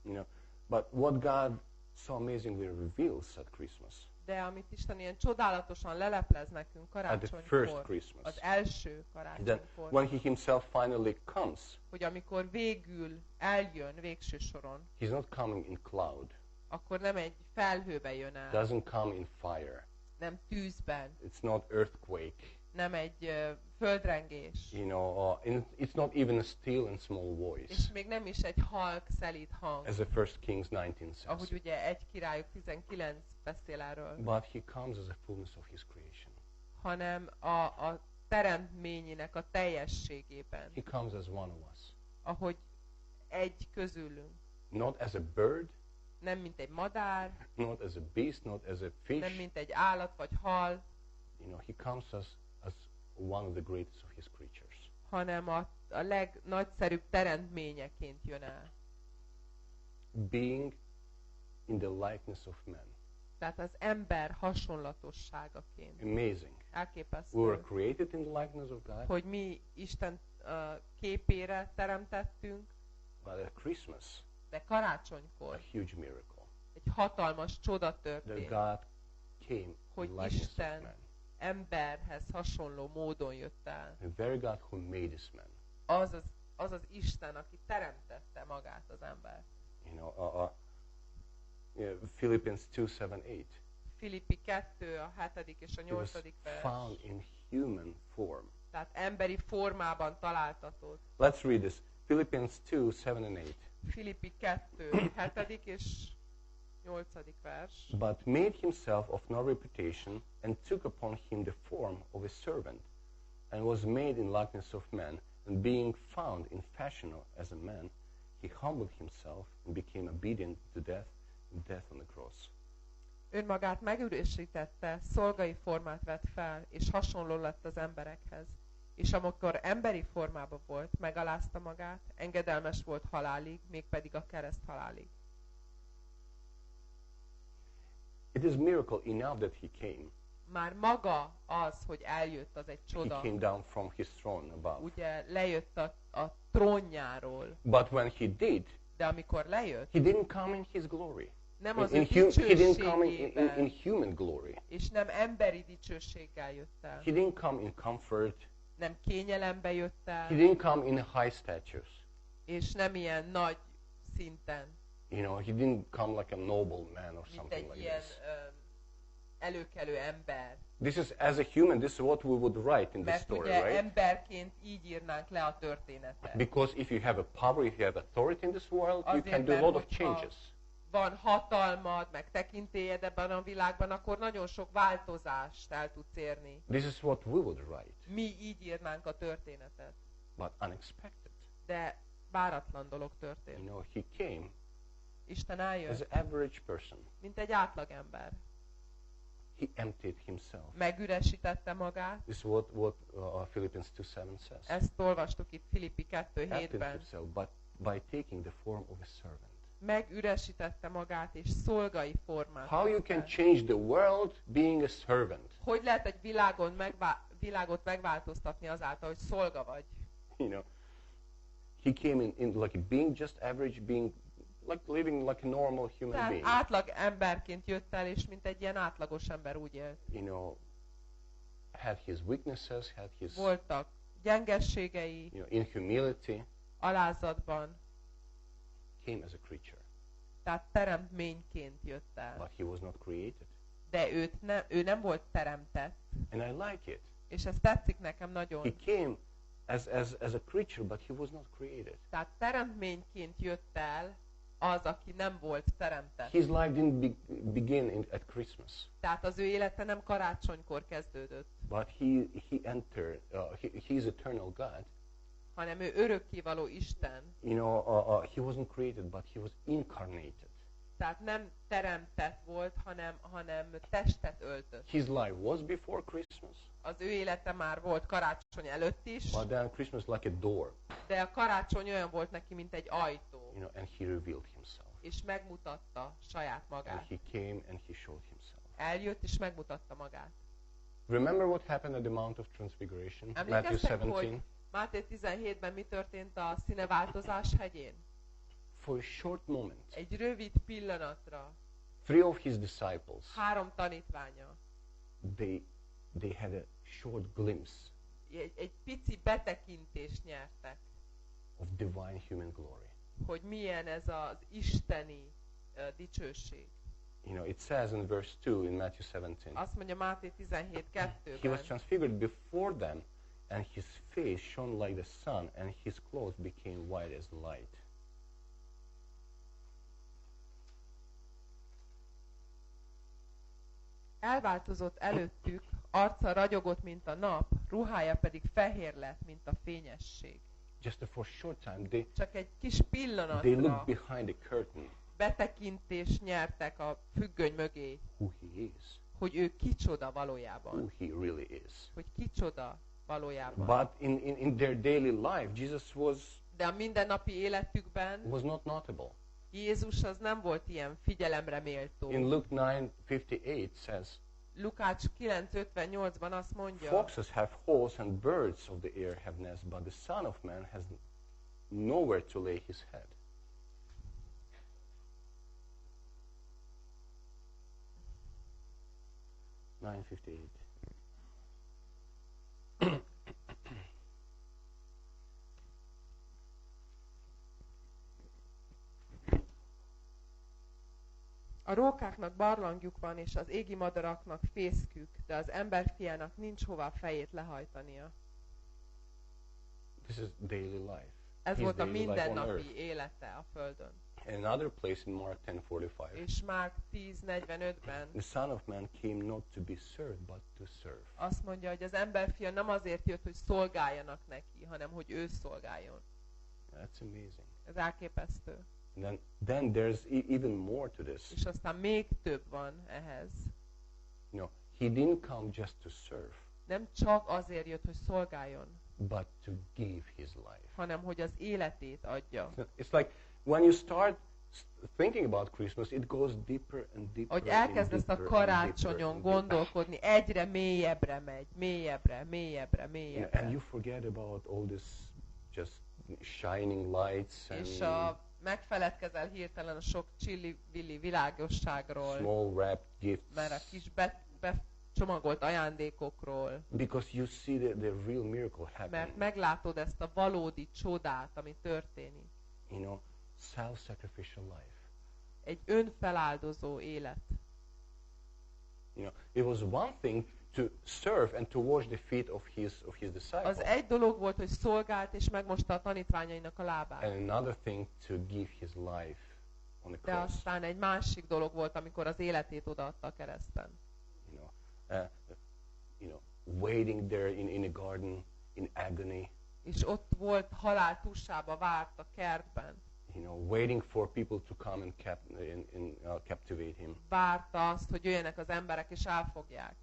You know, but what God so amazingly reveals at Christmas, De amit Isten ilyen csodálatosan leleplez nekünk at the first karácsonykor, Christmas, az első that karácsonykor, when he himself finally comes, hogy amikor végül eljön végső soron, he's not coming in cloud, akkor nem egy felhőbe jön el, doesn't come in fire, nem tűzben, it's not earthquake, nem egy földrengés, you know, it's not even a still and small voice, és még nem is egy halk, szelíd hang, as the First Kings 19 says, ahogy ugye 1 Királyok 19 beszél erről, but he comes as a fullness of his creation. hanem a teremtményének a teljességében, He comes as one of us, ahogy egy közülünk, not as a bird, nem mint egy madár, not as a beast, not as a nem fish. mint egy állat vagy hal, You know, he comes as one of the greatest of his creatures. hanem a legnagyszerűbb teremtményeként jön el. Being in the likeness of man. Tehát az ember hasonlatosságaként. Amazing. We were Elképesztő, created in the likeness of God, hogy mi Isten képére teremtettünk, but at Christmas, de a karácsonykor huge miracle. egy hatalmas csoda That történt, God came in hogy the likeness of Isten man. emberhez hasonló módon jött el. The very God who made this man. Az az Isten, aki teremtette magát az embert. You know, Philippians 2:7-8. Filippi 2, a 7. és a He was 8. vers. found in human form. Tehát emberi formában találtatott. Let's read this. Philippians 2:7-8. Filippi 2, 7. és 8. vers. But made himself of no reputation, and took upon him the form of a servant, and was made in likeness of men, and being found in fashion as a man, he humbled himself and became obedient to death on the cross. Önmagát megürösítette, szolgai formát vett fel, és hasonló lett az emberekhez. És amikor emberi formában volt, megalázta magát, engedelmes volt halálig, mégpedig a kereszt halálig. It is miracle enough that he came. Már maga az, hogy eljött, az egy He csoda. came down from his throne above. Ugye lejött a trónjáról, But when he did, de amikor lejött, he didn't come in his glory. nem az ő He didn't come in dicsőségében, human glory. és nem emberi dicsőséggel jött el. He didn't come in comfort. Nem kényelembe jött He el, didn't come in high status. és nem ilyen nagy szinten, You know, he didn't come like a noble man or mint something egy like ilyen this. előkelő ember. This is, as a human, this is what we would write in this Mert story, ugye right? emberként így írnánk le a történetet. Because if you have a power, if you have authority in this world, you Azért, can do a mert lot of hogyha changes. van hatalmad, meg tekintélyed ebben a világban, akkor nagyon sok változást el tudsz érni. This is what we would write, Mi így írnánk a történetet. but unexpected. De váratlan dolog You történt. know, he came Isten as eljött, an average person. mint egy átlagember. He emptied himself. Megüresítette magát. This is what Philippians 2:7 says. Ezt olvastuk itt Filippi Emptied 2:7-ben. himself, but by taking the form of a servant. Megüresítette magát, és szolgai formát How you vett can fel. change the world being a servant? Hogy lehet egy világot megváltoztatni azáltal, hogy szolga vagy? You know, he came in like being just average, being like living like a normal human Tehát being. átlag emberként jött el, és mint egy ilyen átlagos ember úgy élt. You know, had his weaknesses, had his, Voltak gyengességei, you know, in humility, alázatban, came as a creature. tehát teremtményként jött el. But he was not created. De ő nem volt teremtett. And I like it. És ez tetszik nekem nagyon. He came as a creature, but he was not created. Tehát teremtményként jött el az, aki nem volt teremtett. His life didn't begin at Christmas. Tehát az ő élete nem karácsonykor kezdődött. But he entered, he is eternal God. Hanem ő örökkévaló Isten. You know, he wasn't created, but he was incarnated. Tehát nem teremtett volt, hanem testet öltött. His life was before Christmas. Az ő élete már volt karácsony előtt is. But then Christmas like a door. De a karácsony olyan volt neki, mint egy ajtó. You know, and he revealed himself. És megmutatta saját magát. And he came and he showed himself. Eljött és megmutatta magát. Remember what happened at the Mount of Transfiguration? Matthew Emlékeztek, 17. hogy Máté 17-ben mi történt a színeváltozás hegyén? For a short moment, Egy rövid pillanatra 3 of his disciples, 3 tanítványa they had a short glimpse egy pici betekintést nyertek, of divine human glory. hogy milyen ez az isteni dicsőség. You know, it says in verse 2 in Matthew 17. Azt mondja Máté 17:2-ben. He was transfigured before them, and his face shone like the sun, and his clothes became white as light. Elváltozott előttük, arca ragyogott, mint a nap, ruhája pedig fehér lett, mint a fényesség. Just for a short time, Csak egy kis they pillanatra looked behind the curtain betekintést nyertek a függöny mögé, who he is, hogy ő kicsoda who valójában. he really is. Hogy kicsoda valójában. But in their daily life, Jesus De a mindennapi életükben was not notable. Jézus az nem volt ilyen figyelemre méltó. In Luke 9:58 says, Lukács 9:58-ban azt mondja, foxes have holes and birds of the air have nests, but the Son of Man has nowhere to lay his head. a rókáknak barlangjuk van, és az égi madaraknak fészkük, de az emberfiának nincs hová fejét lehajtania. This is daily life. Ez His volt a daily life on earth. mindennapi élete a Földön. And another place in Mark 10:45. És Márk 10:45-ben The Son of Man came not to be served, but to serve. azt mondja, hogy az emberfia nem azért jött, hogy szolgáljanak neki, hanem hogy ő szolgáljon. That's amazing. Ez elképesztő. And then there's even more to this. És aztán még több van ehhez. You know, he didn't come just to serve, Nem csak azért jött, hogy szolgáljon, but to give his life. hanem hogy az életét adja. It's like when you start thinking about Christmas, it goes deeper and deeper. Hogy elkezdesz a karácsonyon and gondolkodni, egyre mélyebbre megy, mélyebbre, mélyebbre, and mélyebbre. you forget about all this just shining lights És and megfeledkezel hirtelen a sok csilli-villi világosságról, small wrapped gifts. mert a kis becsomagolt ajándékokról, Because you see the real miracle happening. mert meglátod ezt a valódi csodát, ami történik. You know, self-sacrificial life. Egy önfeláldozó élet. You know, it was one thing to serve and to wash the feet of his disciples. Az egy dolog volt, hogy szolgált és megmosta a tanítványainak a lábát. And another thing to give his life on the De cross. aztán egy másik dolog volt, amikor az életét odaadta a kereszten. You know, waiting there in a garden in agony. És ott volt halál tusába, várt a kertben. You know, waiting for people to come and captivate him. Várta azt, hogy jöjjenek az emberek és elfogják.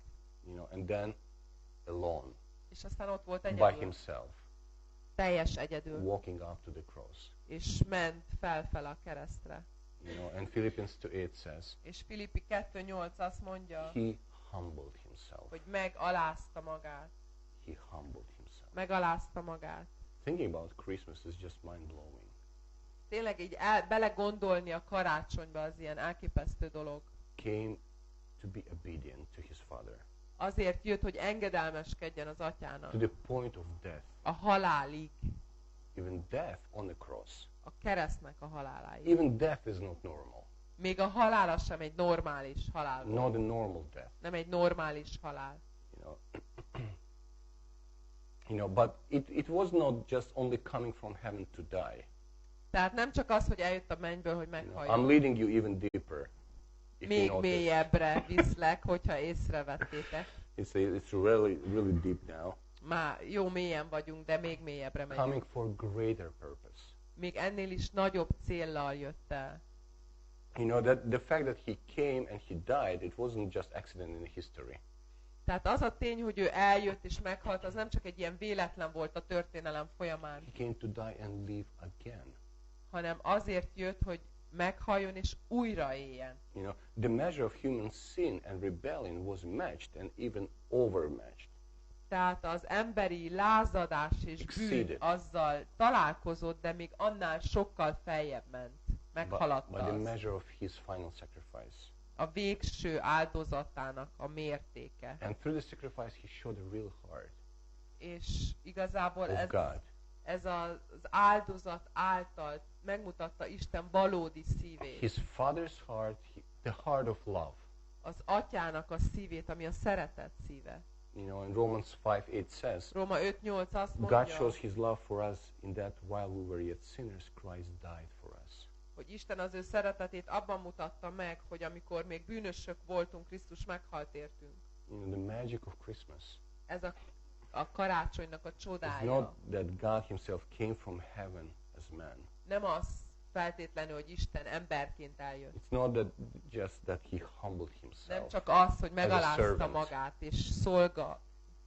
You know, and then alone, És aztán ott volt by egyedül, himself, teljes egyedül, walking up to the cross. és ment felfele a keresztre. You know, and Philippians 2:8 says, És Filippi 2:8 azt mondja, he humbled himself. hogy megalázta magát. He humbled himself. Megalázta magát. Thinking about Christmas is just mind-blowing. tényleg így belegondolni a karácsonyba az ilyen elképesztő dolog. Came to be obedient to his father. Azért jött, hogy engedelmeskedjen az atyának. To the point of death. A halálig. Even death on the cross. A keresztnek a haláláig. Even death is not normal. Még a halála sem egy normális halál volt. Not a normal death. Nem egy normális halál. But it was not just only coming from heaven to die. Tehát nem csak az, hogy eljött a mennyből, hogy meghalljon. I'm leading you even deeper. Még mélyebbre viszlek, hogyha észrevettétek. It's really deep now. Már jó mélyen vagyunk, de még mélyebbre megyünk. Coming for greater purpose. Még ennél is nagyobb céllal jött el. That the fact that he came and he died, it wasn't just accident in history. Tehát az a tény, hogy ő eljött és meghalt, az nem csak egy ilyen véletlen volt a történelem folyamán. He came to die and live again. Hanem azért jött, hogy meghalljon és újra éljen. The measure of human sin and rebellion was matched and even overmatched. Tehát az emberi lázadás és bűn azzal találkozott, de még annál sokkal feljebb ment. Meghaladta by the measure of his final sacrifice. A végső áldozatának a mértéke. And through the sacrifice he showed a real heart. És igazából ez az áldozat által megmutatta Isten valódi szívét. His father's heart, the heart of love. Az atyának a szívét, ami a szeretet szíve. In Romans 5:8 says, Róma 5:8 azt mondja, God shows his love for us in that while we were yet sinners, Christ died for us. Hogy Isten az ő szeretetét abban mutatta meg, hogy amikor még bűnösök voltunk, Krisztus meghalt értünk. The magic of Christmas. Ez a karácsonynak a csodája. It's not that God himself came from heaven as man. Nem az feltétlenül, hogy Isten emberként eljött. It's not just that he humbled himself. Nem csak az, hogy megalázta magát és szolga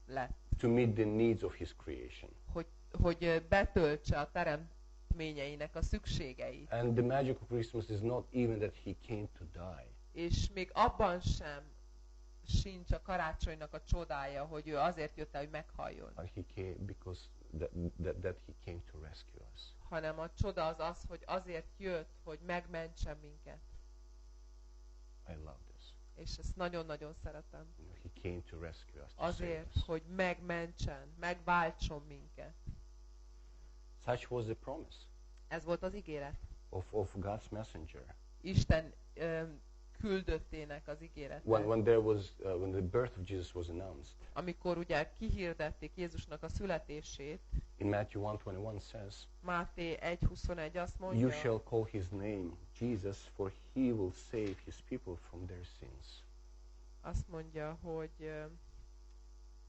lett. To meet the needs of his creation. Hogy betöltse a teremtményeinek a szükségeit. And the magic of Christmas is not even that he came to die. És még abban sem sincs a karácsonynak a csodája, hogy ő azért jött el, hogy meghalljon. He came because that he came to rescue us. Hanem a csoda az, hogy azért jött, hogy megmentsen minket. I love this. És ezt nagyon-nagyon szeretem. He came to rescue us. Azért, hogy megmentsen, megváltson minket. Such was the promise. Ez volt az ígéret. Of God's messenger. Isten küldöttének az ígérete. When the birth of Jesus was announced. Amikor ugye kihirdették Jézusnak a születését. In Matthew 1:21 says. Máté 1:21 azt mondja. You shall call his name Jesus, for he will save his people from their sins. Azt mondja, hogy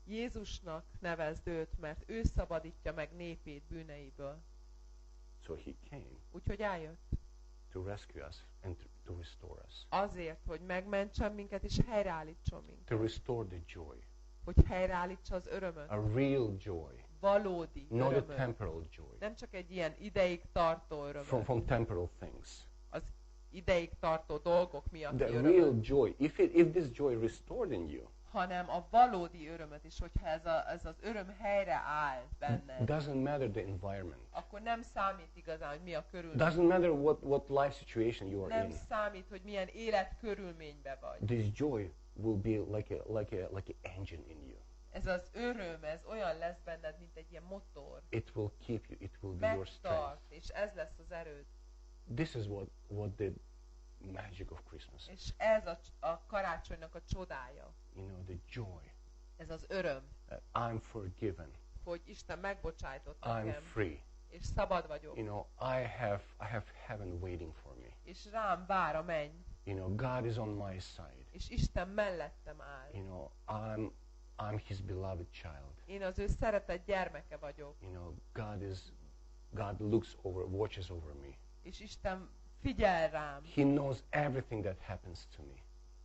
Jézusnak nevezd őt, mert ő szabadítja meg népét bűneiből. So he came. Úgyhogy eljött. To rescue us and to restore us. Azért, hogy megmentsen minket és helyreállítson minket. To restore the joy. Hogy helyreállítsa az örömöt. A real joy. Valódi not örömöt. A temporal joy. Nem csak egy ilyen ideig tartó örömöt. From temporal things. Az ideig tartó dolgok miatt The örömöt. real joy. If this joy restored in you. Hanem a valódi örömöt is, hogyha ez az öröm helyre áll benne. Doesn't matter the environment. Akkor nem számít igazán, hogy mi a körülmény. Doesn't matter what life situation you are in. Nem számít, hogy milyen életkörülményben vagy. This joy will be like an engine in you. Ez az öröm, ez olyan lesz benned, mint egy ilyen motor. It will keep you. It will be your strength. És ez lesz az erőd. This is what the magic of Christmas is. És ez a karácsonynak a csodája. The joy. Ez az öröm. I'm forgiven. Hogy Isten megbocsájtott I'm nekem. Free. És szabad vagyok. I have heaven waiting for me. És rám vár a menny. God is on my side. És Isten mellettem áll. I'm his beloved child. Én az ő szeretett gyermeke vagyok. God looks over, watches over me. És Isten figyel rám. He knows everything that happens to me.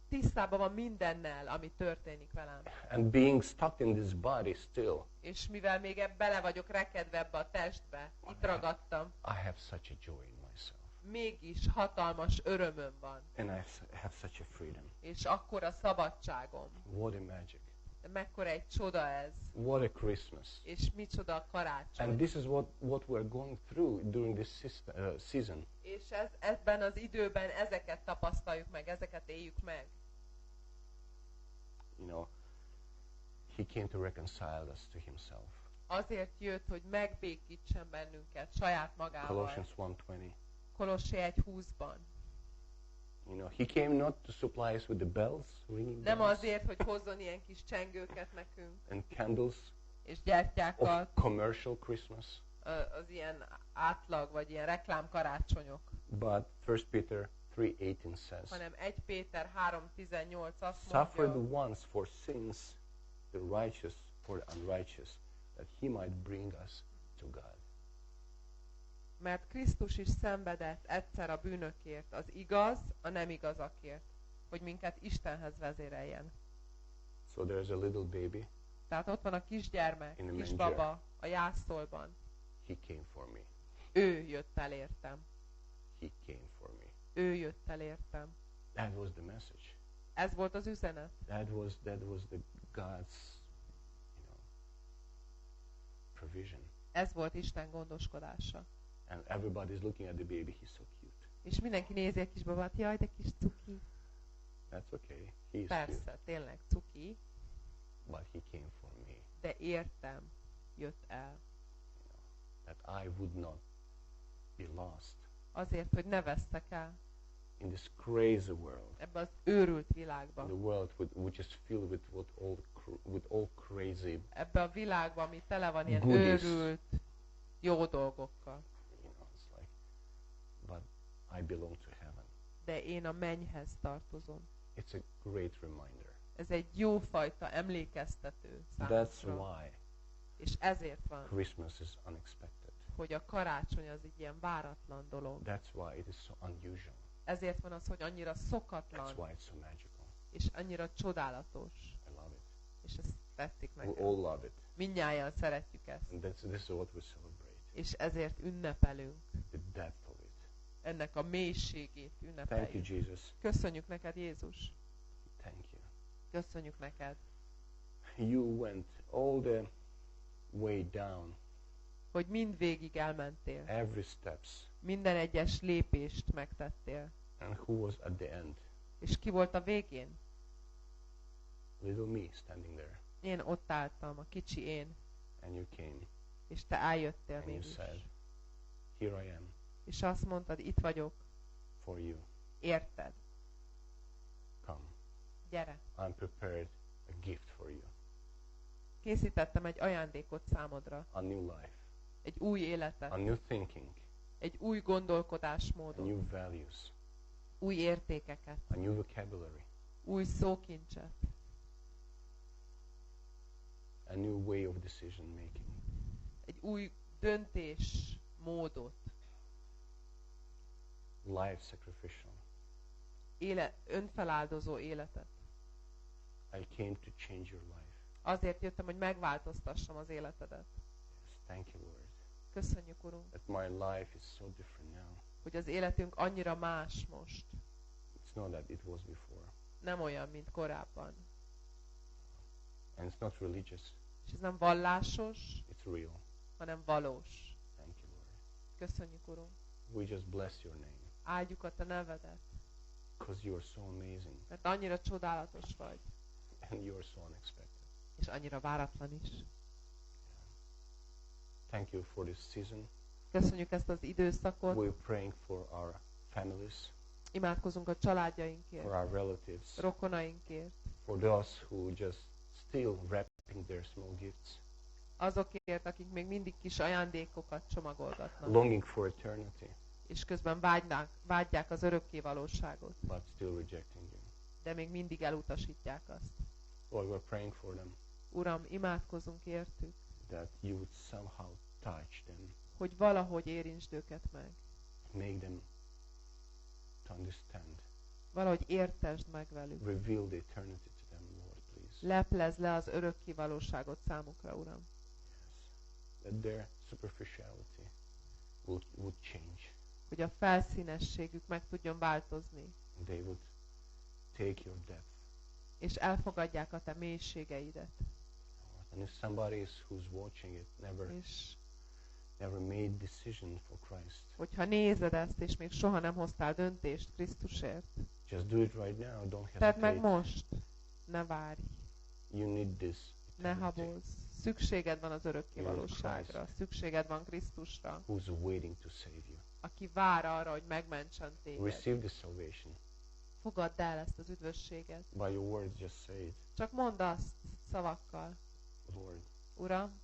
Tisztában van mindennel, ami történik velem. And being stuck in this body still. És mivel még bele vagyok rekedve ebbe a testbe, itt ragadtam. I have such a joy in myself. Mégis hatalmas örömöm van. And I have such a freedom. És akkora szabadságom. What a magic. De mekkora egy csoda ez. What a Christmas. És micsoda a karácsony. And this is what we're going through during this season. És ebben az időben ezeket tapasztaljuk meg, ezeket éljük meg. You know, he came to reconcile us to himself. Azért jött, hogy megbékítsen bennünket saját magával. Colossians 1:20. Kolossé 1:20-ban. You know, he came not to supply us with the bells, ringing Nem bells, azért, hogy hozzon ilyen kis csengőket nekünk, and candles és of gyertyákat, commercial Christmas, az ilyen átlag, vagy ilyen reklám karácsonyok, but 1 Peter 3:18 says, hanem 1 Péter 3:18 azt suffer mondja, the once for sins, the righteous for the unrighteous, that he might bring us to God. mert Krisztus is szenvedett egyszer a bűnökért, az igaz, a nem igazakért, hogy minket Istenhez vezéreljen. So there's a little baby, Tehát ott van a kisgyermek, In the kisbaba a jászolban. he came for me. Ő jött el értem. He came for me. Ő jött el értem. That was the message. Ez volt az üzenet. That was the God's, you know, provision. Ez volt Isten gondoskodása. And everybody's looking at the baby. He's so cute. És mindenki nézi a kisbabát, jaj, de kis cuki. That's okay. He's Persze, cute. tényleg cuki, But he came for me. de értem jött el. That I would not be lost Azért, hogy ne vesztek el in this crazy world. ebbe az őrült In világban. the world which is filled with all crazy, Ebbe a világban, ami tele van ilyen Goodies. őrült jó dolgokkal. you know, it's like, but I belong to heaven. De én a mennyhez tartozom. It's a great reminder. Ez egy jófajta emlékeztető That's számunkra. why És ezért van, Christmas is unexpected. hogy a karácsony az egy ilyen váratlan dolog. That's why it is so unusual. Ezért van az, hogy annyira That's szokatlan, why it's so magical. és annyira csodálatos. I love it. És ezt tetszik We nekem. all love it. Mindnyájan szeretjük ezt. And this is what we celebrate. És ezért ünnepelünk. The depth of it. Ennek a mélységét Thank you, ünnepeljük. Jesus. Köszönjük neked, Jézus. Thank you. Köszönjük neked, You went all the way down, hogy mindvégig elmentél. every steps. Minden egyes lépést megtettél. And who was at the end? És ki volt a végén? Little me standing there. Én ott álltam, a kicsi én. And you came. És te eljöttél And you mégis. said, here I am És azt mondtad, itt vagyok, for you. érted. Come. Gyere. I'm prepared a gift for you. Készítettem egy ajándékot számodra. A new life. Egy új életet. A new thinking. Egy új A gondolkodásmódot. new values. Új értékeket. A new vocabulary. Új szókincset. A new way of decision making. Egy új döntésmódot. Life sacrificial. Önfeláldozó életet. I came to change your life. Azért jöttem, hogy megváltoztassam az életedet. Yes, thank you, Lord. Köszönjük, Urunk, That my life is so different now. hogy az életünk annyira más most. It's not that it was before. Nem olyan, mint korábban. And it's not religious. És ez nem vallásos, It's real. hanem valós. Thank you, Lord. Köszönjük, Urunk. We just bless your name. Áldjuk a te nevedet, Because you are so amazing. mert annyira csodálatos vagy, And you are so unexpected. és annyira váratlan is. Thank you for this season. Köszönjük ezt az időszakot, We're praying for our families, imádkozunk a családjainkért, for our relatives, rokonainkért, for those who just still wrapping their small gifts, azokért, akik még mindig kis ajándékokat csomagolgatnak, longing for eternity, és közben vágyják az örökké valóságot, but still rejecting you. de még mindig elutasítják azt. Lord, we're praying for them, Uram, imádkozunk értük, that you would somehow touch them, hogy valahogy érintsd őket meg, make them to understand, valahogy értesd meg velük, reveal the eternity to them, Lord, please. leplezd le az örökké valóságot számukra, Uram, Yes. That their superficiality would change. hogy a felszínességük meg tudjon változni, They would take your depth és elfogadják a te mélységeidet. And if somebody who's watching it És never made decision for Christ, hogyha nézed ezt, és még soha nem hoztál döntést Krisztusért, just do it right now. Don't tedd meg hesitate. most, ne várj, You need this. ne eternity. habozz. Szükséged van az örökkévalóságra, szükséged van Krisztusra, Who's waiting to save you. aki vár arra, hogy megmentsen téged. Receive the salvation. Fogadd el ezt az üdvösséget. By your words, just say it. Csak mondd azt szavakkal. Lord, Uram,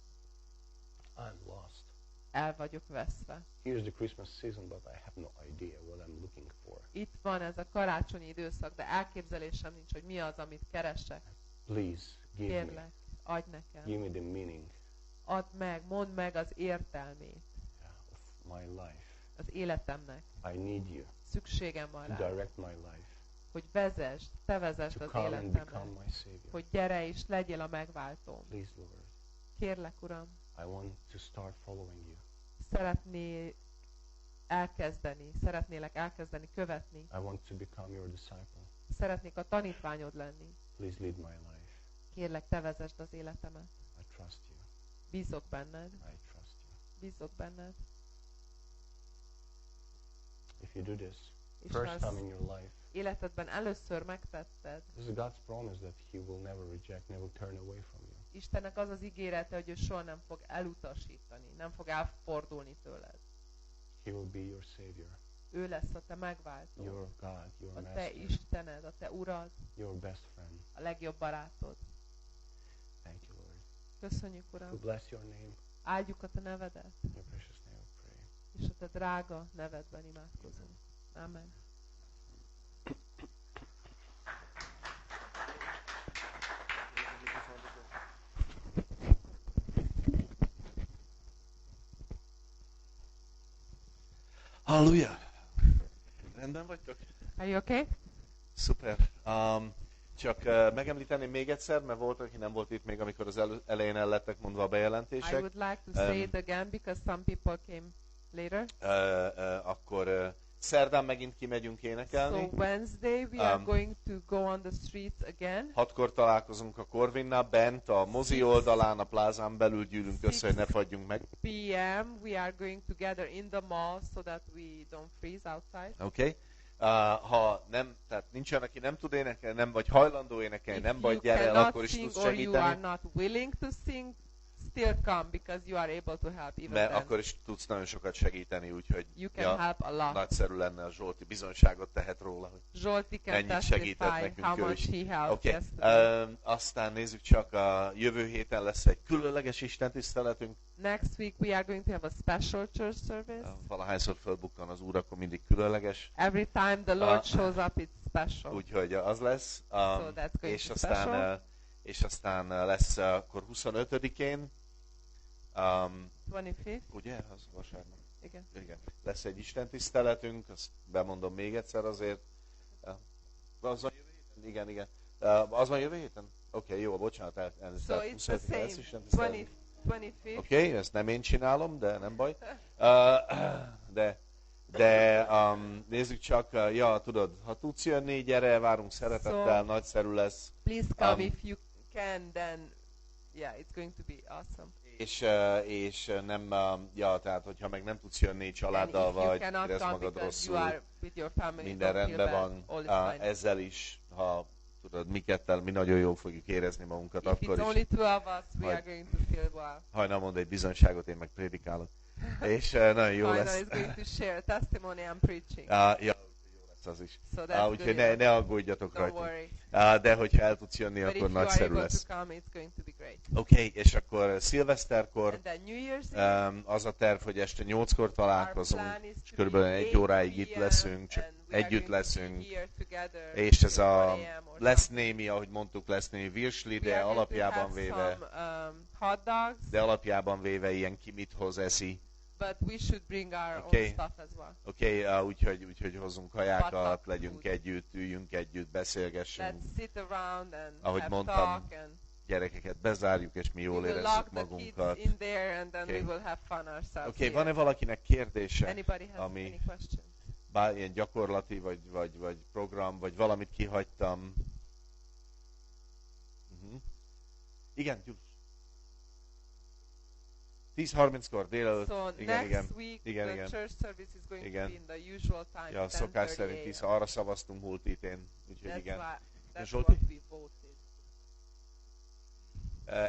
I'm lost. el vagyok veszve. Here's the Christmas season, but I have no idea what I'm looking for. Itt van ez a karácsonyi időszak, de elképzelésem nincs, hogy mi az, amit keresek. Please give me. Kérlek, adj nekem. Give me the meaning Add meg, mondd meg az értelmét of my life. az életemnek. I need you Szükségem van to rá, direct my life, hogy vezesd, te vezesd to az come and become életemnek. my Savior. Hogy gyere és legyél a megváltóm. Please, Lord, Kérlek, Uram, I want to start following you. szeretnélek elkezdeni követni. I want to become your disciple. Szeretnék a tanítványod lenni. Please lead my life. Kérlek, te vezesd az életemet. I trust you. Bízok benned. I trust you. Bízok benned. If you do this, És first ha time ezt in your life, életedben először megtetted, this is God's promise that He will never reject, never turn away from you. Istennek az az ígérete, hogy ő soha nem fog elutasítani, nem fog elfordulni tőled. He will be your Savior, Ő lesz a te megváltód, your God, your a te Master, Istened, a te Urad, your best friend. a legjobb barátod. Thank you, Lord. Köszönjük, We Uram! bless your name. Áldjuk a te nevedet, In your precious name we pray. és a te drága nevedben imádkozunk. Amen. Halleluja! Rendben vagytok? Are you okay? Szuper. Csak megemlíteném még egyszer, mert volt, aki nem volt itt még, amikor az elején el lettek mondva a I bejelentések. would like to say it again because some people came later. Akkor szerdán megint kimegyünk énekelni. So Wednesday we are going to go on the streets again. 6-kor találkozunk a Corvinnál, bent a mozi oldalán, a plázán belül gyűlünk össze, hogy ne fagyjunk meg. PM we are going to gather in the mall so that we don't freeze outside. Okay? Ha nem, tehát nincs olyan, aki nem tud énekelni, nem vagy hajlandó énekelni, nem vagy, gyere el, akkor is tudsz or you are segíteni. not willing to sing, still come because you are able to help even Mert then. akkor is tudsz nagyon sokat segíteni, úgyhogy You can help a lot. nagyszerű lenne, a Zsolti bizonyságot tehet róla, hogy Zsolti can ennyit segített testify nekünk how ő much is. he helped Okay. yesterday. Aztán nézzük csak, a jövő héten lesz egy különleges istentiszteletünk. Next week we are going to have a special church service. Valahányszor fölbukkan az Úr, akkor mindig különleges. Every time the Lord shows up, it's special. Úgyhogy az lesz. So that's going És to be special. aztán lesz akkor 25-én. 25th. Ugye? Az vasárnap. Igen. Igen. Lesz egy istentiszteletünk, azt bemondom még egyszer azért. Az van jövő héten? Igen, igen. Az van jövő héten? Oké, jó, bocsánat. So it's the same. 25th. Oké, ezt nem én csinálom, de nem baj. De nézzük csak, ja, tudod, ha tudsz jönni, gyere, várunk szeretettel, nagyszerű lesz. Please come if you can, then yeah, it's going to be awesome. És nem, ja, tehát hogyha meg nem tudsz jönni családdal, vagy érezd magad rosszul, minden rendben van, ezzel is, ha tudod, mi kettel, mi nagyon jól fogjuk érezni magunkat, akkor is. Hajnal mond egy bizonyságot, én meg prédikálok. És nagyon jó lesz. Is going to share testimony I'm preaching. Ja, jó lesz az is. So úgyhogy ne aggódjatok rajta. De hogyha el tudsz jönni, But akkor nagyszerű lesz. Oké, és akkor szilveszterkor az a terv, hogy este 8-kor találkozunk, és körülbelül 1 óráig itt leszünk, csak együtt leszünk, és ez lesz némi, ahogy mondtuk, lesz némi virsli, de alapjában véve ilyen ki mit hoz eszi. But we should bring our own stuff as well. Oké, úgyhogy hozzunk kajákat, legyünk együtt, üljünk együtt, beszélgessünk. Let's sit around and ahogy have mondtam, talk and gyerekeket bezárjuk, és mi jól érezzük magunkat. Oké, van-e valakinek kérdése, ami ilyen gyakorlati, vagy program, vagy valamit kihagytam? Igen, Gyulus. 10:30-kor délelőtt. So Igen, next week igen, the igen. church service is going Igen. to be in the usual time, Ja, szokás szerint 10, arra szavaztunk múlt héten, úgyhogy igen. That's Zsolti? what we voted.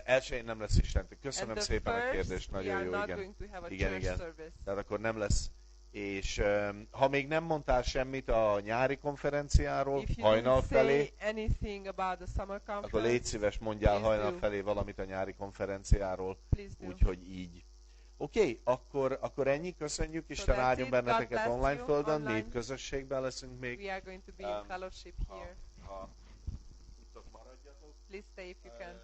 Elsőjén nem lesz Istentől. Köszönöm And the szépen a first, kérdést, we nagyon are jó, not igen. going to have a Igen, church igen. service. Tehát akkor nem lesz. És ha még nem mondtál semmit a nyári konferenciáról, If you hajnal didn't felé, say anything about the summer conference, akkor légy szíves, mondjál please hajnal do. felé valamit a nyári konferenciáról. Please do. Úgyhogy így. Oké, akkor ennyi, köszönjük, Isten that's áldjon it. benneteket God bless online you. földön, Online. 4 közösségben leszünk még. We are going to be in fellowship here. Ha tudtok, maradjatok. Please stay if you can.